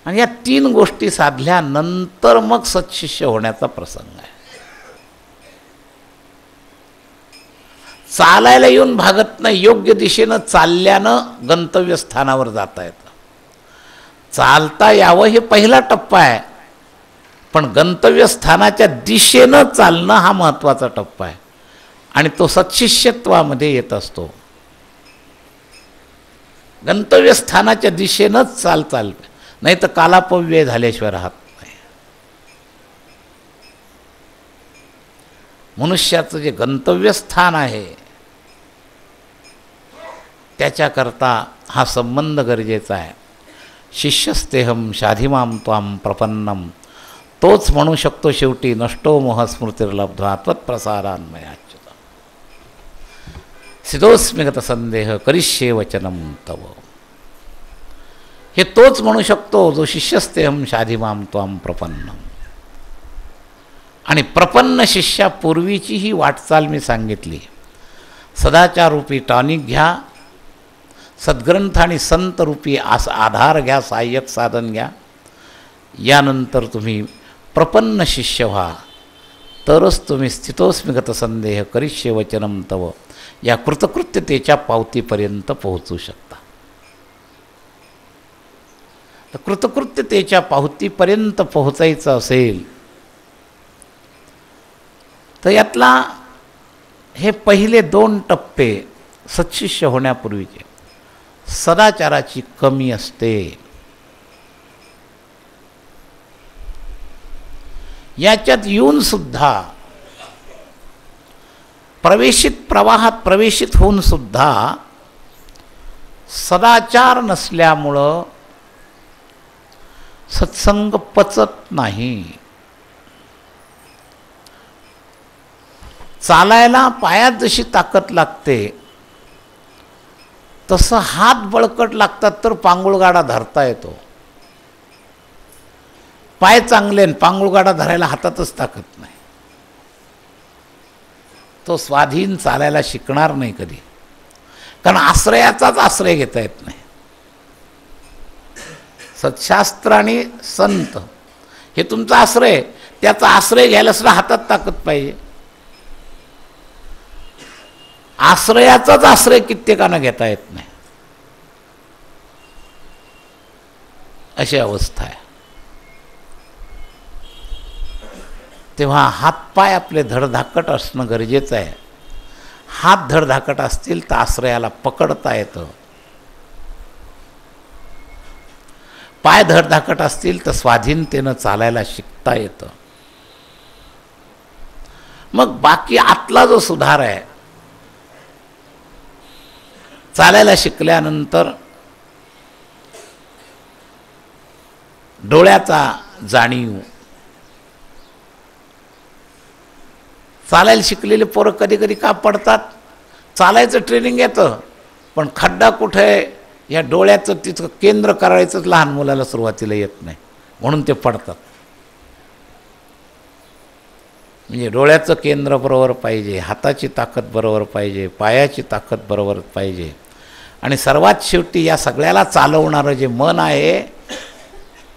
आणि या तीन गोष्टी साधल्यानंतर मग सत्शिष्य होण्याचा प्रसंग आहे. चालायला येऊन भागत नाही. योग्य दिशेनं चालल्यानं गंतव्यस्थानावर जाता येतं. चालता यावं हे पहिला टप्पा आहे. पण गंतव्यस्थानाच्या दिशेनं चालणं हा महत्त्वाचा टप्पा आहे. आणि तो सत्शिष्यत्वामध्ये येत असतो. गंतव्यस्थानाच्या दिशेनंच चाल नाही तर कालापव्यय झाल्याशिवाय राहत नाही. मनुष्याचं जे गंतव्यस्थान आहे त्याच्याकरता हा संबंध गरजेचा आहे. शिष्यस्तेहम शाधिमाम त्वाम प्रपन्नम. तोच म्हणू शकतो शेवटी नष्टो मोह स्मृतिर्लब्ध्वा त्वत्प्रसारान्मयाच्युत सिद्धोस्मिगत संदेह करिष्ये वचनम तव. हे तोच म्हणू शकतो जो शिष्यस्तेहम शाधिमाम त्वाम प्रपन्नम. आणि प्रपन्न शिष्यापूर्वीची ही वाटचाल मी सांगितली. सदाचाररूपी टॉनिक घ्या, सद्ग्रंथ आणि संतरूपी आधार घ्या, सहाय्यक साधन घ्या. यानंतर तुम्ही प्रपन्न शिष्य व्हा, तरच तुम्ही स्थितोस्मिगत संदेह करिष्ये वचनम तव या कृतकृत्यतेच्या पावतीपर्यंत पोहोचू शकता. तर कृतकृत्यतेच्या पावतीपर्यंत पोहोचायचं असेल तर यातला हे पहिले 2 टप्पे सत्शिष्य होण्यापूर्वीचे सदाचाराची कमी असते. याच्यात येऊन सुद्धा प्रवाहात प्रवेशित होऊन सुद्धा सदाचार नसल्यामुळं सत्संग पचत नाही. चालायला पायात जशी ताकद लागते तसं हात बळकट लागतात तर पांगुळगाडा धरता येतो. पाय चांगले पांगुळगाडा धरायला हातातच ताकद नाही, तो स्वाधीन चालायला शिकणार नाही कधी, कारण आश्रयाचाच आश्रय घेता येत नाही. सत्शास्त्र आणि संत हे तुमचा आश्रय, त्याचा आश्रय घ्यायला सुद्धा हातात ताकद पाहिजे. आश्रयाचाच आश्रय कित्येकांना घेता येत नाही, अशी अवस्था आहे. तेव्हा हातपाय आपले धडधाकट असणं गरजेचं आहे. हात धडधाकट असतील तर आश्रयाला पकडता येतं, पाय धडधाकट असतील तर स्वाधीनतेनं चालायला शिकता येतं. मग बाकी आतला जो सुधार आहे, चालायला शिकल्यानंतर डोळ्याचा जाणीव, चालायला शिकलेले पोरं कधी कधी का पडतात, चालायचं ट्रेनिंग येतं पण खड्डा कुठे आहे या डोळ्याचं तिथं केंद्र करायचंच लहान मुलाला सुरुवातीला येत नाही, म्हणून ते पडतात. म्हणजे डोळ्याचं केंद्र बरोबर पाहिजे, हाताची ताकद बरोबर पाहिजे, पायाची ताकद बरोबर पाहिजे, आणि सर्वात शेवटी या सगळ्याला चालवणारं जे मन आहे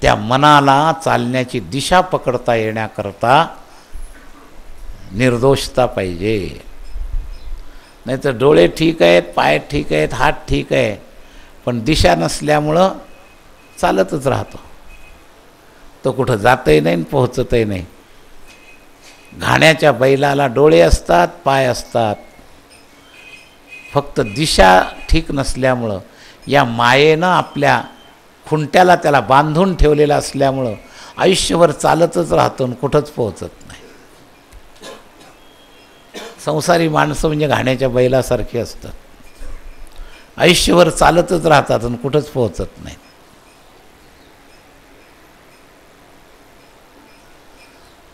त्या मनाला चालण्याची दिशा पकडता येण्याकरता निर्दोषता पाहिजे. नाही तर डोळे ठीक आहेत, पाय ठीक आहेत, हात ठीक आहे, पण दिशा नसल्यामुळं चालतच राहतो, तो कुठं जातही नाही पोहोचतही नाही. घाण्याच्या बैलाला डोळे असतात, पाय असतात, फक्त दिशा ठीक नसल्यामुळं या मायेनं आपल्या खुंट्याला त्याला बांधून ठेवलेलं असल्यामुळं आयुष्यभर चालतच राहतो आणि कुठंच पोहोचत नाही. संसारी माणसं म्हणजे घाण्याच्या बैलासारखी असतात, आयुष्यभर चालतच राहतात आणि कुठंच पोहोचत नाही.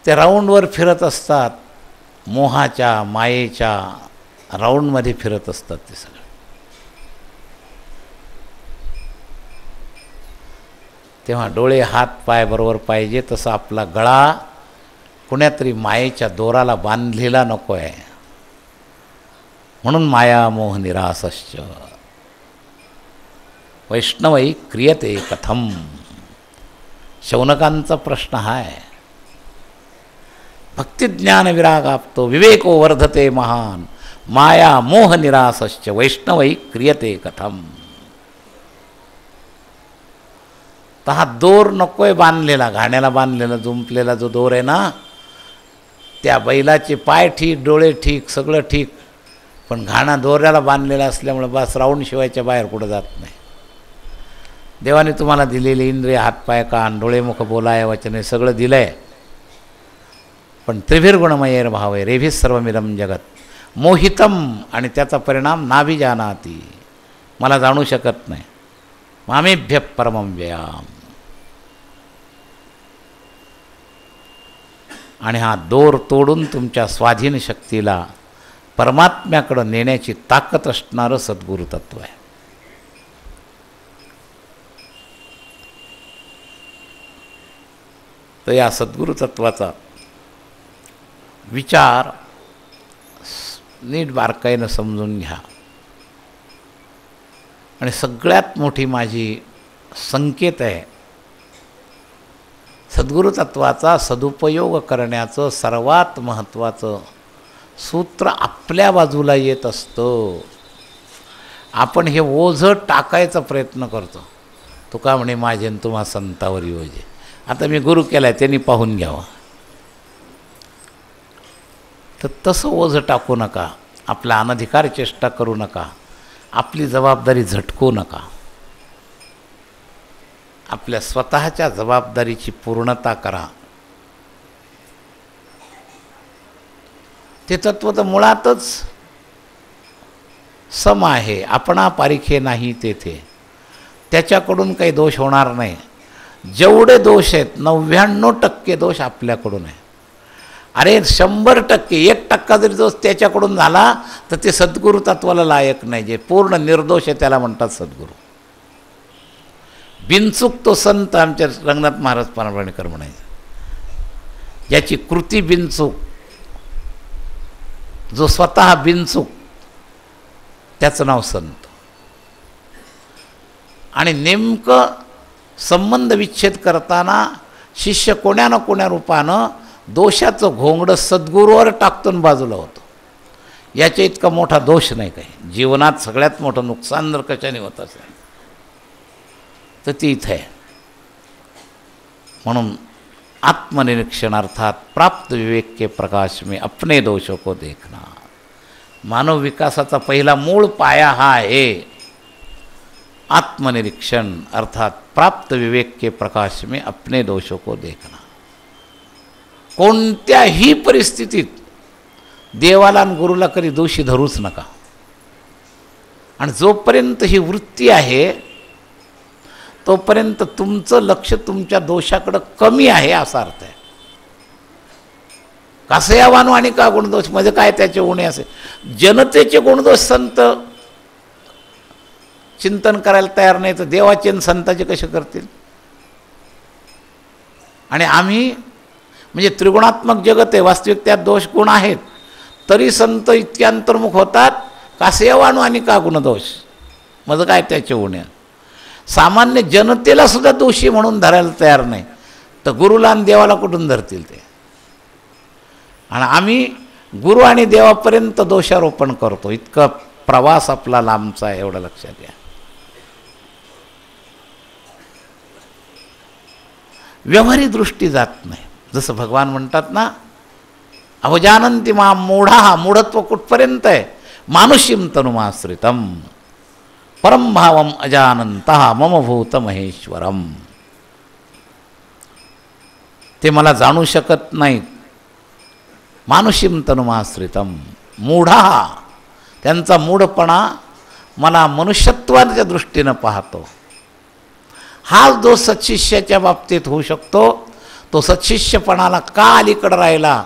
ते राऊंडवर फिरत असतात, मोहाच्या मायेच्या राऊंडमध्ये फिरत असतात ते सगळं. तेव्हा डोळे हात पाय बरोबर पाहिजे, तसं आपला गळा कुण्यातरी मायेच्या दोराला बांधलेला नको आहे. म्हणून माया मोह निरासश्च वैष्णवै क्रियते कथम. शौनकांचा प्रश्न हा आहे. भक्तिज्ञान विरागाप्तो विवेको वर्धते महान माया मोह निरासश्च वैष्णवै क्रियते कथम. तर हा दोर नकोय बांधलेला, घाण्याला बांधलेला जुंपलेला जो दोर आहे ना, त्या बैलाचे पाय ठीक, डोळे ठीक, सगळं ठीक, पण घाणा दोऱ्याला बांधलेला असल्यामुळे बस राऊंड शिवायच्या बाहेर कुठं जात नाही. देवाने तुम्हाला दिलेले इंद्रिय, हातपाय, कान, डोळे, मुख, बोलाय, वचने सगळं दिलं आहे, पण त्रिभिर्गुणमयेर भावे रेभिः सर्वमिदं जगत मोहितम, आणि त्याचा परिणाम नाभिजानाति, मला जाणू शकत नाही. मामेभ्य परमं व्ययाम. आणि हा दोर तोडून तुमच्या स्वाधीन शक्तीला परमात्म्याकडे नेण्याची ताकद असणारं सद्गुरु तत्व आहे. तर या सद्गुरु तत्वाचा विचार नीट बारकाईनं समजून घ्या. आणि सगळ्यात मोठी माझी संकेत आहे, सद्गुरु तत्वाचा सदुपयोग करण्याचं सर्वात महत्त्वाचं सूत्र आपल्या बाजूला येत असतं. आपण हे ओझं टाकायचा प्रयत्न करतो. तुका म्हणे माझे न तुम्हा संतावर योजे. आता मी गुरु केला आहे त्यांनी पाहून घ्यावं. तर तसं ओझं टाकू नका. आपला अनधिकार चेष्टा करू नका. आपली जबाबदारी झटकू नका. आपल्या स्वतःच्या जबाबदारीची पूर्णता करा. ते तत्व तर मुळातच सम आहे. आपणा पारिखे नाही तेथे. त्याच्याकडून काही दोष होणार नाही. जेवढे दोष आहेत 99% दोष आपल्याकडून आहे. अरे 100%, 1% जरी दोष त्याच्याकडून झाला तर ते सद्गुरु तत्वाला लायक नाही. जे पूर्ण निर्दोष आहे त्याला म्हणतात सद्गुरू. बिनचूक तो संत आमच्या रंगनाथ महाराज पारंपरिकर म्हणायचे. ज्याची कृती बिनचूक, जो स्वतः बिनचूक, त्याचं नाव संत. आणि नेमकं संबंध विच्छेद करताना शिष्य कोण्या ना कोण्या रूपानं दोषाचं घोंगडं सद्गुरूवर टाकतून बाजूला होतो. याच्या इतका मोठा दोष नाही काही. जीवनात सगळ्यात मोठं नुकसान जर कशाने होत असेल तर ती इथं आहे. म्हणून आत्मनिरीक्षण अर्थात प्राप्त विवेक के प्रकाश में अपने दोषों को देखना. मानव विकासाचा पहिला मूळ पाया हा आहे. आत्मनिरीक्षण अर्थात प्राप्त विवेक के प्रकाश में अपने दोषों को देखना. कोणत्याही परिस्थितीत देवाला आणि गुरुला कधी दोषी धरूच नका. आणि जोपर्यंत ही वृत्ती आहे तोपर्यंत तुमचं लक्ष तुमच्या दोषाकडं कमी आहे असा अर्थ आहे. कसे वानू आणि का गुणदोष म्हणजे काय त्याचे उणे असे. जनतेचे गुणदोष संत चिंतन करायला तयार नाही तर देवाचे आणि संताचे कसे करतील. आणि आम्ही म्हणजे त्रिगुणात्मक जगत आहे. वास्तविक त्यात दोष गुण आहेत तरी संत इतके अंतर्मुख होतात. कासेवाणू आणि का गुणदोष म्हणजे काय त्याचे उणे. सामान्य जनतेला सुद्धा दोषी म्हणून धरायला तयार नाही तर गुरुला आणि देवाला कुठून धरतील ते. आणि आम्ही गुरु आणि देवापर्यंत दोषारोपण करतो. इतका प्रवास आपला लांबचा आहे एवढं लक्षात घ्या. व्यवहारी दृष्टी जात नाही. जसं भगवान म्हणतात ना, अवजानंती मा मूढा. हा मूढत्व कुठपर्यंत आहे. मानुषीम तनुमाश्रितम परम भावम अजानंता मम भूत महेश्वरम. ते मला जाणू शकत नाहीत. मानुषीम तनुमाश्रितम मूढा. त्यांचा मूढपणा मला मनुष्यत्वाच्या दृष्टीनं पाहतो. हा जो सत्शिष्याच्या बाबतीत होऊ शकतो तो सत्शिष्यपणाला का अलीकडं राहिला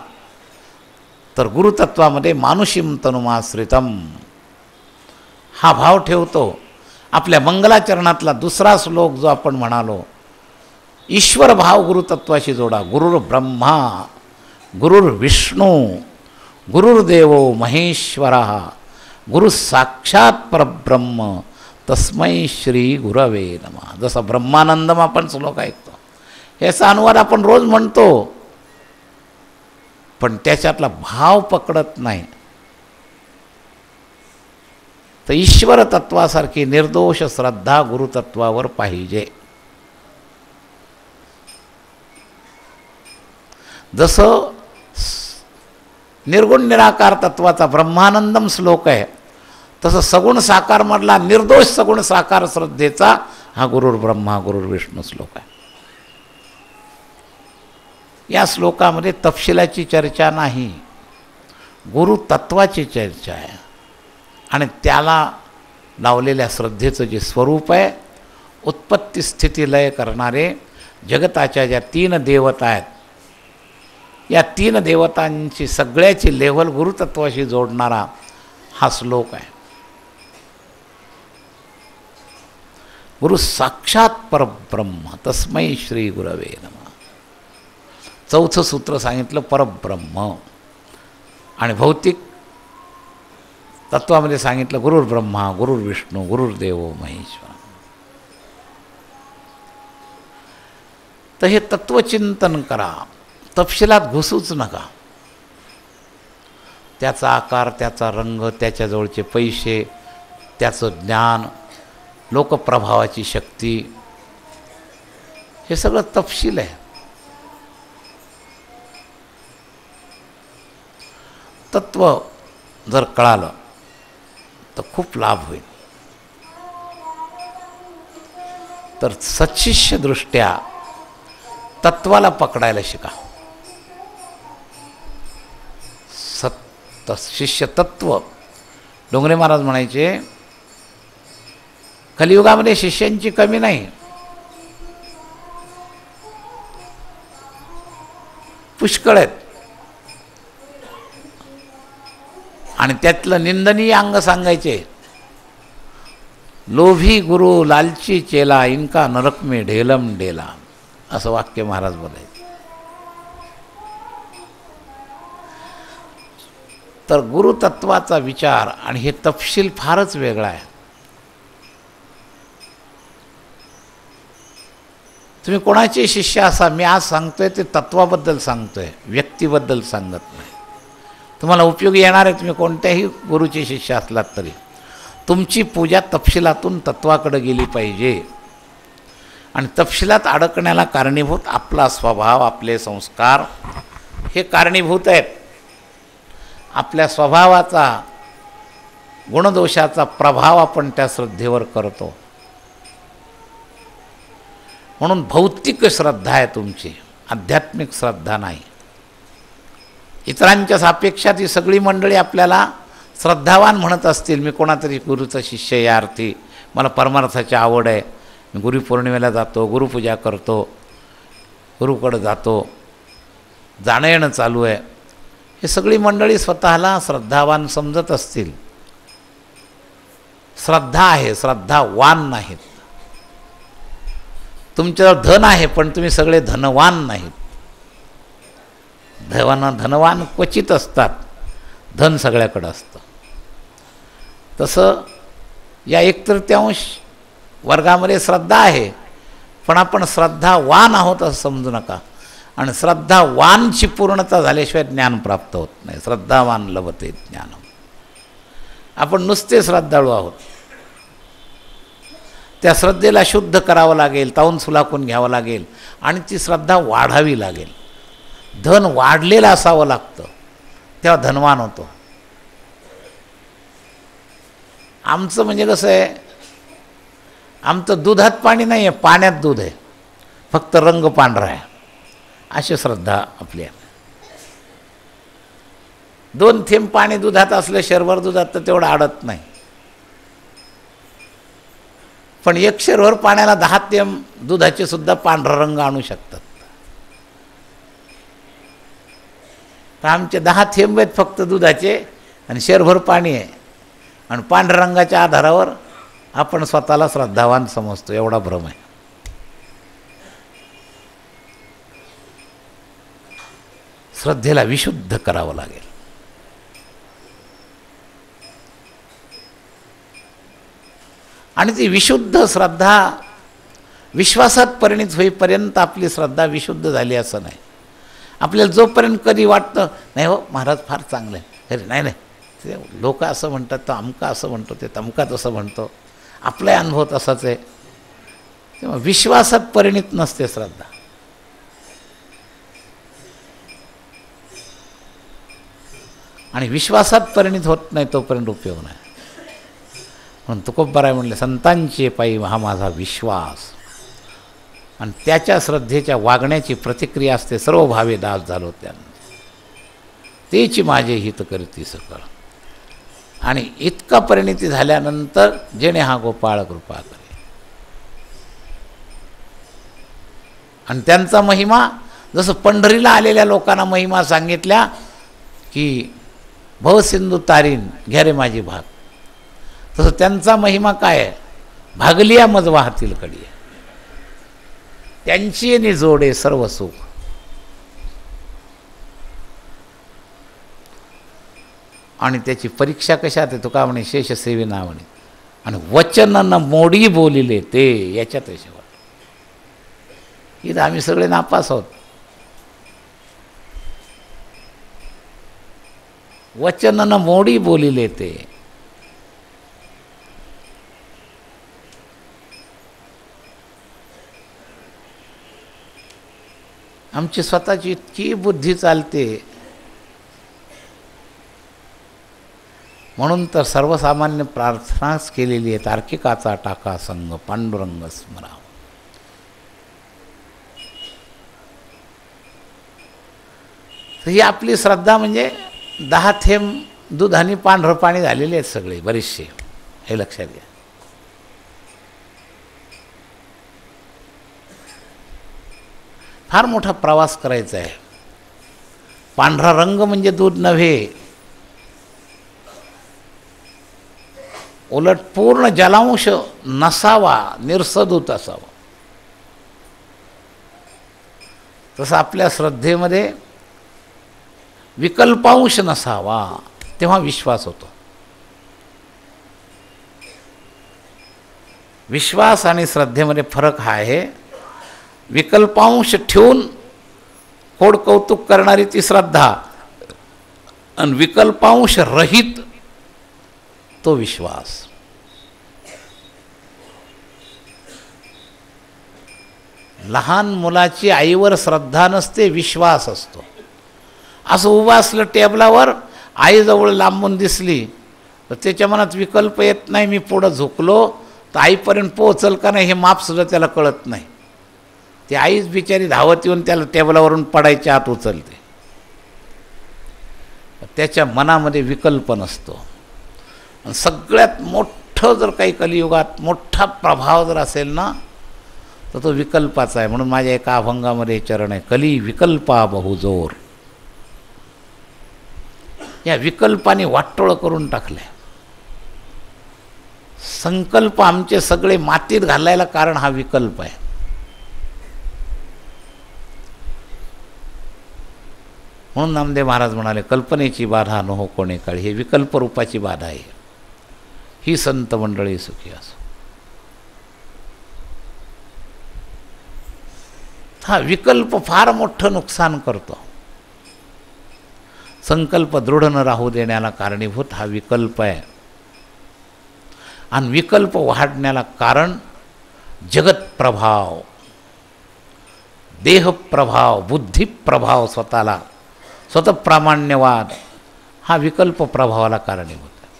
तर गुरुतत्वामध्ये मानुषीम तनुमाश्रितम हा भाव ठेवतो. आपल्या मंगलाचरणातला दुसरा श्लोक जो आपण म्हणालो, ईश्वर भाव गुरुतत्वाशी जोडा. गुरुर ब्रह्मा गुरुर विष्णू गुरुर्देवो महेश्वरः गुरु साक्षात परब्रह्म तस्मै श्री गुरवे नमः. जसा ब्रह्मानंदम आपण श्लोक ऐकतो याचा अनुवाद आपण रोज म्हणतो पण त्याच्यातला भाव पकडत नाही. तर ईश्वर तत्वासारखी निर्दोष श्रद्धा गुरुतत्वावर पाहिजे. जसं निर्गुण निराकार तत्वाचा ब्रह्मानंदम श्लोक आहे तसं सगुण साकारमधला निर्दोष सगुण साकार श्रद्धेचा हा गुरुर ब्रह्मा गुरुर विष्णू श्लोक आहे. या श्लोकामध्ये तपशिलाची चर्चा नाही, गुरुतत्वाची चर्चा आहे. आणि त्याला लावलेल्या श्रद्धेचं जे स्वरूप आहे, उत्पत्ती स्थिती लय करणारे जगताच्या ज्या 3 देवता आहेत, या 3 देवतांची सगळ्याची लेव्हल गुरुतत्वाशी जोडणारा हा श्लोक आहे. गुरु साक्षात परब्रह्म तस्मै श्री गुरवे नमः. चौथं सूत्र सांगितलं परब्रह्म. आणि भौतिक तत्वामध्ये सांगितलं गुरुर ब्रह्मा गुरुर विष्णू गुरुर्देवो महेश्वर. तर हे तत्वचिंतन करा, तपशिलात घुसूच नका. त्याचा आकार, त्याचा रंग, त्याच्याजवळचे पैसे, त्याचं ज्ञान, लोकप्रभावाची शक्ती, हे सगळं तपशील आहे. तत्व जर कळालं तर खूप लाभ होईल. तर सत्शिष्य दृष्ट्या तत्वाला पकडायला शिका. शिष्य तत्व. डोंगरे महाराज म्हणायचे, कलियुगामध्ये शिष्यांची कमी नाही, पुष्कळ आहेत. आणि त्यातलं निंदनीय अंग सांगायचे, लोभी गुरु लालची चेला, इनका नरक में ढेलम ढेला, असं वाक्य महाराज बोलायचे. तर गुरुतत्वाचा विचार आणि हे तपशील फारच वेगळा आहे. तुम्ही कोणाचे शिष्य असा, मी आज सांगतोय ते तत्वाबद्दल सांगतोय, व्यक्तीबद्दल सांगत नाही. तुम्हाला उपयोगी येणार आहे. तुम्ही कोणत्याही गुरुचे शिष्य असलात तरी तुमची पूजा तपशिलातून तत्वाकडे गेली पाहिजे. आणि तपशिलात अडकण्याला कारणीभूत आपला स्वभाव, आपले संस्कार हे कारणीभूत आहेत. आपल्या स्वभावाचा, गुणदोषाचा प्रभाव आपण त्या श्रद्धेवर करतो. म्हणून भौतिक श्रद्धा आहे तुमची, आध्यात्मिक श्रद्धा नाही. इतरांच्या सापेक्षात ही सगळी मंडळी आपल्याला श्रद्धावान म्हणत असतील. मी कोणातरी गुरुचा शिष्य या अर्थी, मला परमार्थाची आवड आहे, मी गुरुपौर्णिमेला जातो, गुरुपूजा करतो, गुरुकडं जातो, जाणं येणं चालू आहे. हे सगळी मंडळी स्वतःला श्रद्धावान समजत असतील. श्रद्धा आहे, श्रद्धावान नाहीत. तुमच्याजवळ धन आहे पण तुम्ही सगळे धनवान नाहीत. धनवान क्वचित असतात, धन सगळ्याकडं असतं. तसं या 1/3 वर्गामध्ये श्रद्धा आहे, पण आपण श्रद्धावान आहोत असं समजू नका. आणि श्रद्धावानची पूर्णता झाल्याशिवाय ज्ञान प्राप्त होत नाही. श्रद्धावान लभते ज्ञान. आपण नुसते श्रद्धाळू आहोत. त्या श्रद्धेला शुद्ध करावं लागेल, ताऊन सुलाखून घ्यावं लागेल आणि ती श्रद्धा वाढावी लागेल. धन वाढलेलं असावं लागतं, तेव्हा धनवान होतो. आमचं म्हणजे कसं आहे, आमचं दुधात पाणी नाही आहे, पाण्यात दूध आहे, फक्त रंग पांढरा आहे, अशी श्रद्धा आपली आहे. 2 थेंब पाणी दुधात असलं, शरभर दुधात, तर तेवढं अडत नाही. पण 1 शरभर पाण्याला 10 थेंब दुधाचे सुद्धा पांढरा रंग आणू शकतात. तर आमचे 10 थेंब आहेत फक्त दुधाचे आणि शरभर पाणी आहे. आणि पांढऱ्या रंगाच्या आधारावर आपण स्वतःला श्रद्धावान समजतो, एवढा भ्रम आहे. श्रद्धेला विशुद्ध करावं लागेल. आणि ती विशुद्ध श्रद्धा विश्वासात परिणित होईपर्यंत आपली श्रद्धा विशुद्ध झाली असं नाही. आपल्याला जोपर्यंत कधी वाटतं नाही हो महाराज फार चांगलं आहे, अरे नाही नाही ते लोक असं म्हणतात, तर अमका असं म्हणतो, ते तमका तसं म्हणतो, आपला अनुभव तसाच आहे, तेव्हा विश्वासात परिणित नसते श्रद्धा. आणि विश्वासात परिणित होत नाही तोपर्यंत उपयोग नाही. म्हणून तुकोबराय म्हणले, संतांचे पायी हा माझा विश्वास. आणि त्याच्या श्रद्धेच्या वागण्याची प्रतिक्रिया असते, सर्व भावे दास झालो त्यांना, तेची माझे हित करती सकळ. आणि इतका परिणिती झाल्यानंतर जेणे हा गोपाळ कृपा करे. आणि त्यांचा महिमा, जसं पंढरीला आलेल्या लोकांना महिमा सांगितल्या की भवसिंधू तारीन घ्या रे माझी भाग, तसं त्यांचा महिमा काय आहे, भागलिया मज वाहतील कडी, त्यांची नि जोडे सर्व सुख. आणि त्याची परीक्षा कशात आहे, तुका म्हणे शेष सेवी नावणे. आणि वचन न मोडी बोलिले ते, याच्यात शेवट इथं आम्ही सगळे नापास आहोत. वचन न मोडी बोलिले ते. आमची स्वतःची इतकी बुद्धी चालते. म्हणून तर सर्वसामान्य प्रार्थनाच केलेली आहे, तार्किकाचा टाका संग पांडुरंग स्मरा. ही आपली श्रद्धा म्हणजे 10 थेंब दूध आणि पांढरं पाणी झालेले आहेत सगळे, बरेचसे. हे लक्षात घ्या. फार मोठा प्रवास करायचा आहे. पांढरा रंग म्हणजे दूध नव्हे, उलट पूर्ण जलांश नसावा, निर्सदूत असावा. तसं आपल्या श्रद्धेमध्ये विकल्पांश नसावा, तेव्हा विश्वास होतो. विश्वास आणि श्रद्धेमध्ये फरक हा आहे. विकल्पांश ठेवून खोड कौतुक करणारी ती श्रद्धा, आणि विकल्पांश रहित तो विश्वास. लहान मुलाची आईवर श्रद्धा नसते, विश्वास असतो. असं उभं असलं टेबलावर, आईजवळ लांबून दिसली तर त्याच्या मनात विकल्प येत नाही, मी पुढं झुकलो तर आईपर्यंत पोहोचल का नाही हे मापसुद्धा त्याला कळत नाही. ती आईच बिचारी धावत येऊन त्याला टेबलावरून पडायच्या आत उचलते. त्याच्या मनामध्ये विकल्प नसतो. सगळ्यात मोठं जर काही कलियुगात मोठा प्रभाव जर असेल ना, तर तो विकल्पाचा आहे. म्हणून माझ्या एका अभंगामध्ये चरण आहे, कली विकल्पा बहुजोर. या विकल्पाने वाटोळं करून टाकले. संकल्प आमचे सगळे मातीत घालायला कारण हा विकल्प आहे. म्हणून नामदेव महाराज म्हणाले, कल्पनेची बाधा न हो कोणे काळी. हे विकल्प रूपाची बाधा आहे. ही संत मंडळी सुखी असो. हा विकल्प फार मोठं नुकसान करतो. संकल्प दृढ न राहू देण्याला कारणीभूत हा विकल्प आहे. आणि विकल्प वाढण्याला कारण जगत प्रभाव, देह प्रभाव, बुद्धी प्रभाव, स्वतः प्रामाण्यवाद, हा विकल्प प्रभावाला कारणीभूत आहे.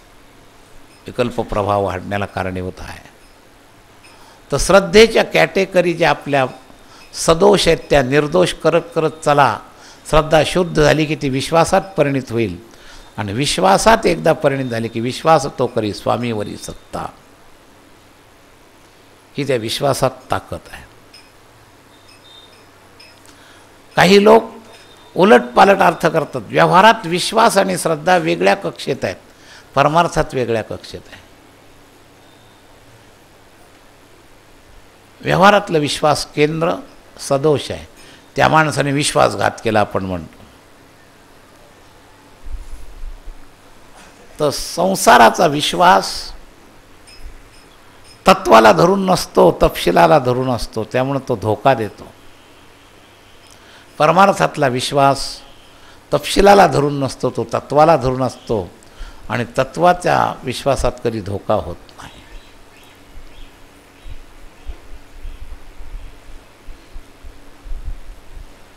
विकल्प प्रभाव वाढण्याला कारणीभूत आहे. तर श्रद्धेच्या कॅटेगरी ज्या आपल्या सदोष आहेत त्या निर्दोष करत करत चला. श्रद्धा शुद्ध झाली की ती विश्वासात परिणित होईल. आणि विश्वासात एकदा परिणित झाली की विश्वास तो करी स्वामीवरी सत्ता. ही त्या विश्वासात ताकद आहे. काही लोक उलटपालट अर्थ करतात. व्यवहारात विश्वास आणि श्रद्धा वेगळ्या कक्षेत आहेत, परमार्थात वेगळ्या कक्षेत आहे. व्यवहारातलं विश्वास केंद्र सदोष आहे. त्या माणसाने विश्वासघात केला आपण म्हणतो. तर संसाराचा विश्वास तत्वाला धरून नसतो, तपशिलाला धरून असतो, त्यामुळे तो धोका देतो. परमार्थातला विश्वास तपशिलाला धरून नसतो, तो तत्वाला धरून असतो. आणि तत्वाच्या विश्वासात कधी धोका होत नाही.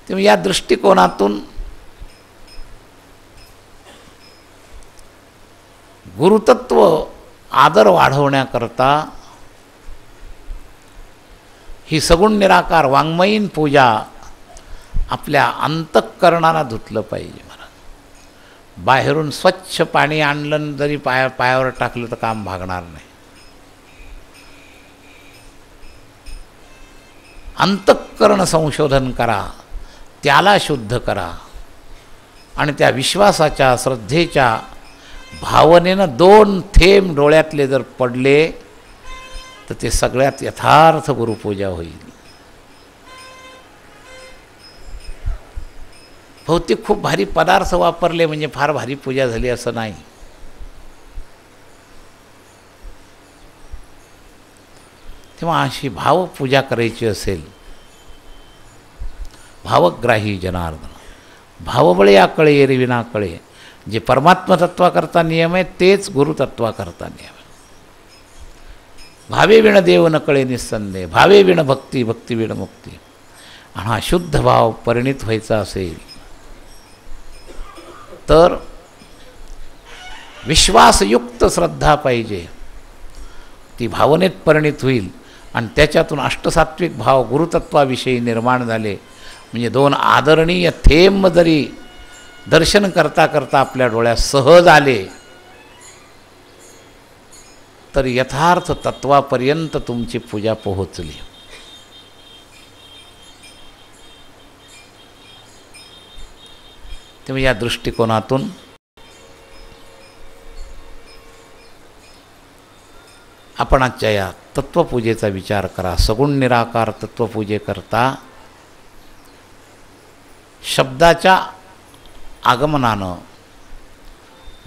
तेव्हा या दृष्टिकोनातून गुरुतत्व आदर वाढवण्याकरता ही सगुण निराकार वाङ्मयीन पूजा आपल्या अंतःकरणाला धुतलं पाहिजे. महाराज बाहेरून स्वच्छ पाणी आणलं जरी पायावर टाकलं तर काम भागणार नाही. अंतःकरण संशोधन करा, त्याला शुद्ध करा. आणि त्या विश्वासाच्या श्रद्धेच्या भावनेनं 2 थेंब डोळ्यातले जर पडले तर ते सगळ्यात यथार्थ गुरुपूजा होईल. भौतिक खूप भारी पदार्थ वापरले म्हणजे फार भारी पूजा झाली असं नाही. तेव्हा अशी भावपूजा करायची असेल भावग्राही जनार्दन भावबळे आकळे एरविना कळे. जे परमात्मतत्वाकरता नियम आहे तेच गुरुतत्वाकरता नियम आहे. भावे विण देव न कळे निस्संदेह, भावे विण भक्ती, भक्ती विण मुक्ती. आणि हा शुद्ध भाव परिणित व्हायचा असेल तर विश्वासयुक्त श्रद्धा पाहिजे. ती भावनेत परिणित होईल आणि त्याच्यातून अष्टसात्विक भाव गुरुतत्वाविषयी निर्माण झाले. म्हणजे दोन आदरणीय थेंब जरी दर्शन करता करता आपल्या डोळ्यात सहज आले तर यथार्थ तत्वापर्यंत तुमची पूजा पोहोचली. तेव्हा या दृष्टिकोनातून आपण आजच्या या तत्वपूजेचा विचार करा. सगुण निराकार तत्वपूजेकरता शब्दाच्या आगमनानं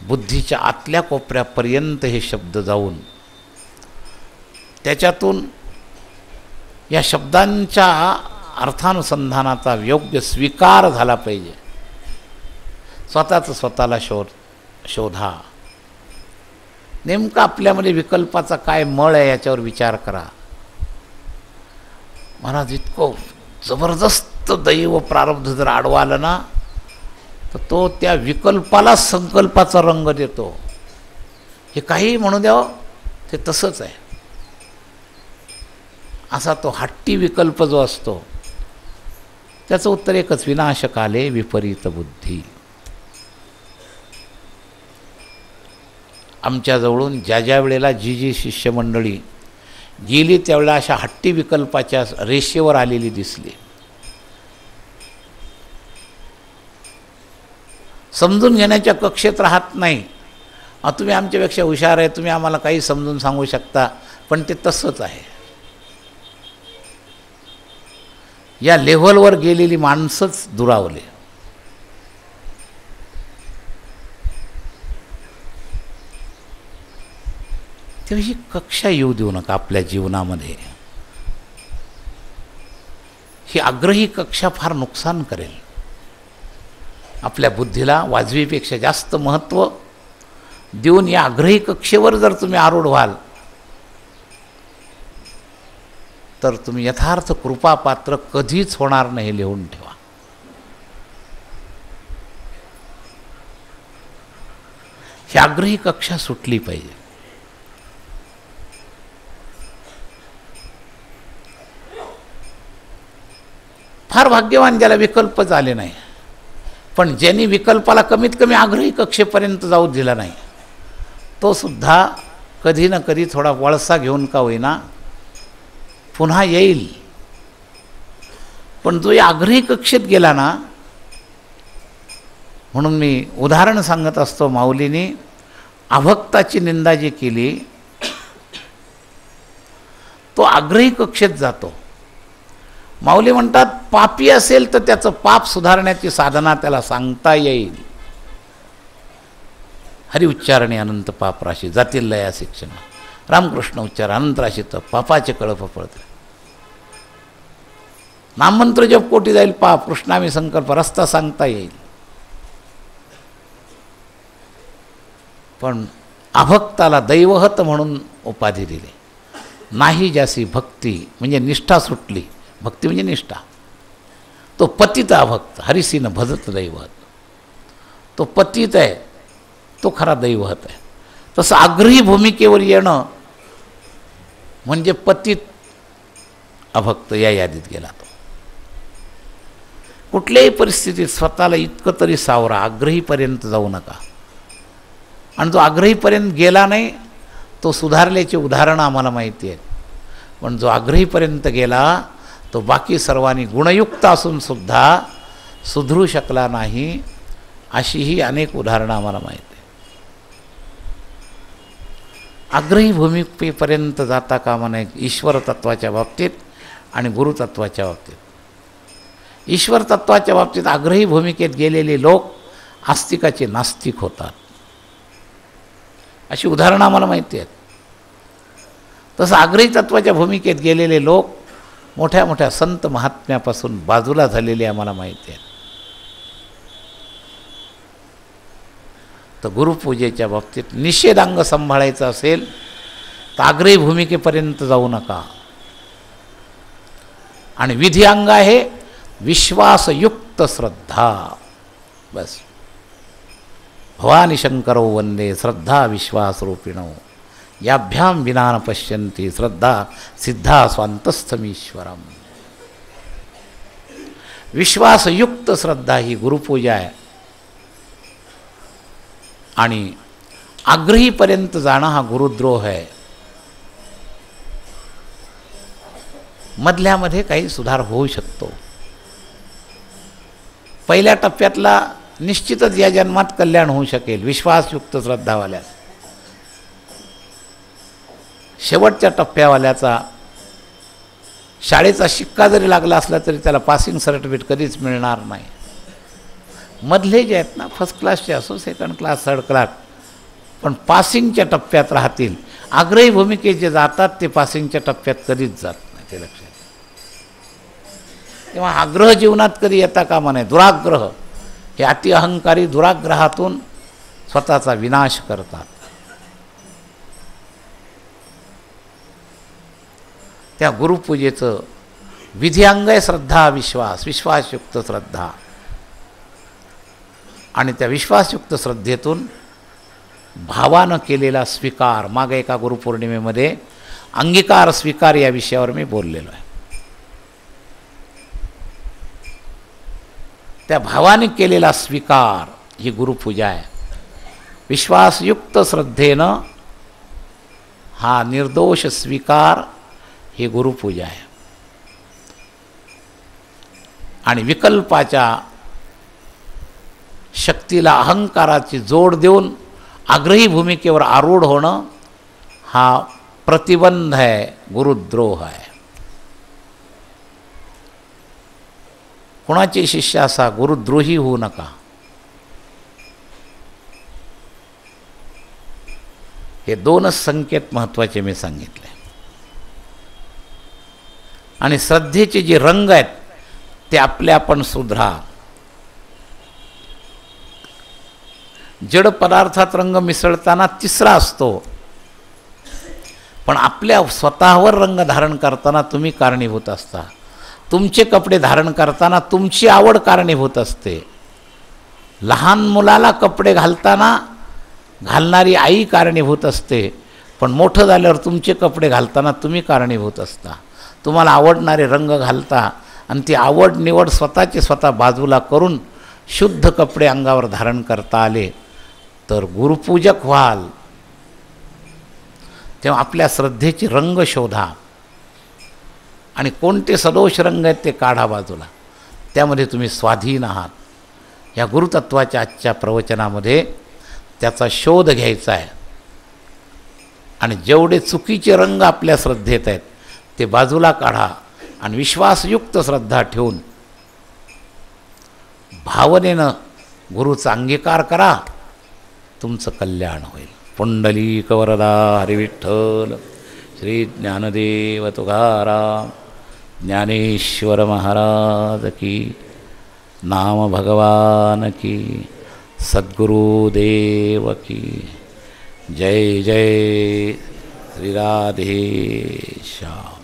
बुद्धीच्या आतल्या कोपऱ्यापर्यंत हे शब्द जाऊन त्याच्यातून या शब्दांच्या अर्थानुसंधानाचा योग्य स्वीकार झाला पाहिजे. स्वतःचं स्वतःला शोधा. नेमका आपल्यामध्ये विकल्पाचा काय मळ आहे याच्यावर विचार करा. महाराज इतकं जबरदस्त दैव प्रारब्ध जर आडवा आलं ना तर तो त्या विकल्पाला संकल्पाचा रंग देतो. हे काही म्हणू द्यावं ते तसंच आहे. असा तो हट्टी विकल्प जो असतो त्याचं उत्तर एकच, विनाशकाले विपरीत बुद्धी. आमच्याजवळून ज्या वेळेला जी शिष्यमंडळी गेली त्यावेळेला अशा हट्टी विकल्पाच्या रेषेवर आलेली दिसली. समजून घेण्याच्या कक्षेत राहत नाही. तुम्ही आमच्यापेक्षा हुशार आहे, तुम्ही आम्हाला काही समजून सांगू शकता, पण ते तसंच आहे. या लेव्हलवर गेलेली माणसंच दुरावले. तेव्हा ही कक्षा येऊ देऊ नका आपल्या जीवनामध्ये. ही आग्रही कक्षा फार नुकसान करेल. आपल्या बुद्धीला वाजवीपेक्षा जास्त महत्त्व देऊन या आग्रही कक्षेवर जर तुम्ही आरूढ व्हाल तर तुम्ही यथार्थ कृपापात्र कधीच होणार नाही, हे लिहून ठेवा. ही आग्रही कक्षा सुटली पाहिजे. फार भाग्यवान ज्याला विकल्पच आले नाही. पण ज्यांनी विकल्पाला कमीत कमी आग्रही कक्षेपर्यंत जाऊ दिला नाही तो सुद्धा कधी ना कधी थोडा वळसा घेऊन का होईना पुन्हा येईल. पण जो या आग्रही कक्षेत गेला ना, म्हणून मी उदाहरण सांगत असतो, माऊलीने अभक्ताची निंदा जी केली तो आग्रही कक्षेत जातो. माऊली म्हणतात पापी असेल तर त्याचं पाप सुधारण्याची साधना त्याला सांगता येईल. हरि उच्चारणे अनंत पाप राशी जातील लया शिक्षण, रामकृष्ण उच्चार अनंत राशी तर पापाचे कळप पळते. नाममंत्र जप कोटी जाईल पाप, कृष्णामी संकल्प रस्ता सांगता येईल. पण अभक्ताला दैवहत म्हणून उपाधी दिली. नाही ज्यासी भक्ती म्हणजे निष्ठा सुटली. भक्ती म्हणजे निष्ठा. तो पतित अभक्त हरिसीन भजत दैवहत. तो पतित आहे, तो खरा दैवहत आहे. तसं आग्रही भूमिकेवर येणं म्हणजे पतित अभक्त या यादीत गेला. तो कुठल्याही परिस्थितीत स्वतःला इतकं तरी सावरा, आग्रहीपर्यंत जाऊ नका. आणि जो आग्रहीपर्यंत गेला नाही तो सुधारल्याची उदाहरणं आम्हाला माहिती आहेत. पण जो आग्रहीपर्यंत गेला तो बाकी सर्वांनी गुणयुक्त असून सुद्धा सुधरू शकला नाही, अशीही अनेक उदाहरणं आम्हाला माहिती आहे. आग्रही भूमिकेपर्यंत जाता कामा नये ईश्वर तत्वाच्या बाबतीत आणि गुरुतत्वाच्या बाबतीत. ईश्वर तत्वाच्या बाबतीत आग्रही भूमिकेत गेलेले लोक आस्तिकाचे नास्तिक होतात, अशी उदाहरणं आम्हाला माहिती आहेत. तसं आग्रही तत्वाच्या भूमिकेत गेलेले लोक मोठ्या मोठ्या संत महात्म्यापासून बाजूला झालेली आम्हाला माहिती आहे. तर गुरुपूजेच्या बाबतीत निषेधांग सांभाळायचं असेल तर आग्रही भूमिकेपर्यंत जाऊ नका. आणि विधिअंग आहे विश्वासयुक्त श्रद्धा. बस. भवानी शंकरो वंदे श्रद्धा विश्वासरूपिणो याभ्याम विना न पश्यन्ति श्रद्धा सिद्धा स्वांतस्थमीश्वरम. विश्वासयुक्त श्रद्धा ही गुरुपूजा आहे. आणि आग्रहीपर्यंत जाणं हा गुरुद्रोह आहे. मधल्यामध्ये काही सुधार होऊ शकतो. पहिल्या टप्प्यातला निश्चितच या जन्मात कल्याण होऊ शकेल विश्वासयुक्त श्रद्धावाल्यास. शेवटच्या टप्प्यावाल्याचा शाळेचा शिक्का जरी लागला असला तरी त्याला पासिंग सर्टिफिकेट कधीच मिळणार नाही. मधले जे आहेत ना, फर्स्ट क्लासचे असो सेकंड क्लास थर्ड क्लास, पण पासिंगच्या टप्प्यात राहतील. आग्रही भूमिके जे जातात ते पासिंगच्या टप्प्यात कधीच जात नाही, ते लक्षात. तेव्हा आग्रह जीवनात कधी येता कामा नये. दुराग्रह हे अति अहंकारी दुराग्रहातून स्वतःचा विनाश करतात. त्या गुरुपूजेचं विधिअंग आहे श्रद्धा विश्वास, विश्वासयुक्त श्रद्धा. आणि त्या विश्वासयुक्त श्रद्धेतून भावानं केलेला स्वीकार. मागे एका गुरुपौर्णिमेमध्ये अंगीकार स्वीकार या विषयावर मी बोललेलो आहे. त्या भावाने केलेला स्वीकार ही गुरुपूजा आहे. विश्वासयुक्त श्रद्धेनं हा निर्दोष स्वीकार ही गुरुपूजा आहे. आणि विकल्पाच्या शक्तीला अहंकाराची जोड देऊन आग्रही भूमिकेवर आरूढ होणं हा प्रतिबंध आहे, गुरुद्रोह आहे. कोणाचे शिष्य असा गुरुद्रोही होऊ नका. हे दोनच संकेत महत्त्वाचे मी सांगितले. आणि श्रद्धेचे जे रंग आहेत ते आपले आपण सुधरा. जड पदार्थात रंग मिसळताना तिसरा असतो, पण आपल्या स्वतःवर रंग धारण करताना तुम्ही कारणीभूत असता. तुमचे कपडे धारण करताना तुमची आवड कारणीभूत असते. लहान मुलाला कपडे घालताना घालणारी आई कारणीभूत असते, पण मोठं झाल्यावर तुमचे कपडे घालताना तुम्ही कारणीभूत असता. तुम्हाला आवडणारे रंग घालता आणि ती आवड निवड स्वतःचे स्वतः बाजूला करून शुद्ध कपडे अंगावर धारण करता आले तर गुरुपूजक व्हाल. तेव्हा आपल्या श्रद्धेचे रंग शोधा आणि कोणते सदोष रंग आहेत ते काढा बाजूला. त्यामध्ये तुम्ही स्वाधीन आहात. या गुरुतत्वाच्या आजच्या प्रवचनामध्ये त्याचा शोध घ्यायचा आहे. आणि जेवढे चुकीचे रंग आपल्या श्रद्धेत आहेत ते बाजूला काढा आणि विश्वासयुक्त श्रद्धा ठेवून भावनेनं गुरुचा अंगीकार करा. तुमचं कल्याण होईल. पुंडलीक वरदा हरी विठ्ठल श्री ज्ञानदेव तुकाराम ज्ञानेश्वर महाराज की. नाम भगवान की. सद्गुरुदेव की. जय जय श्री राधे श्याम.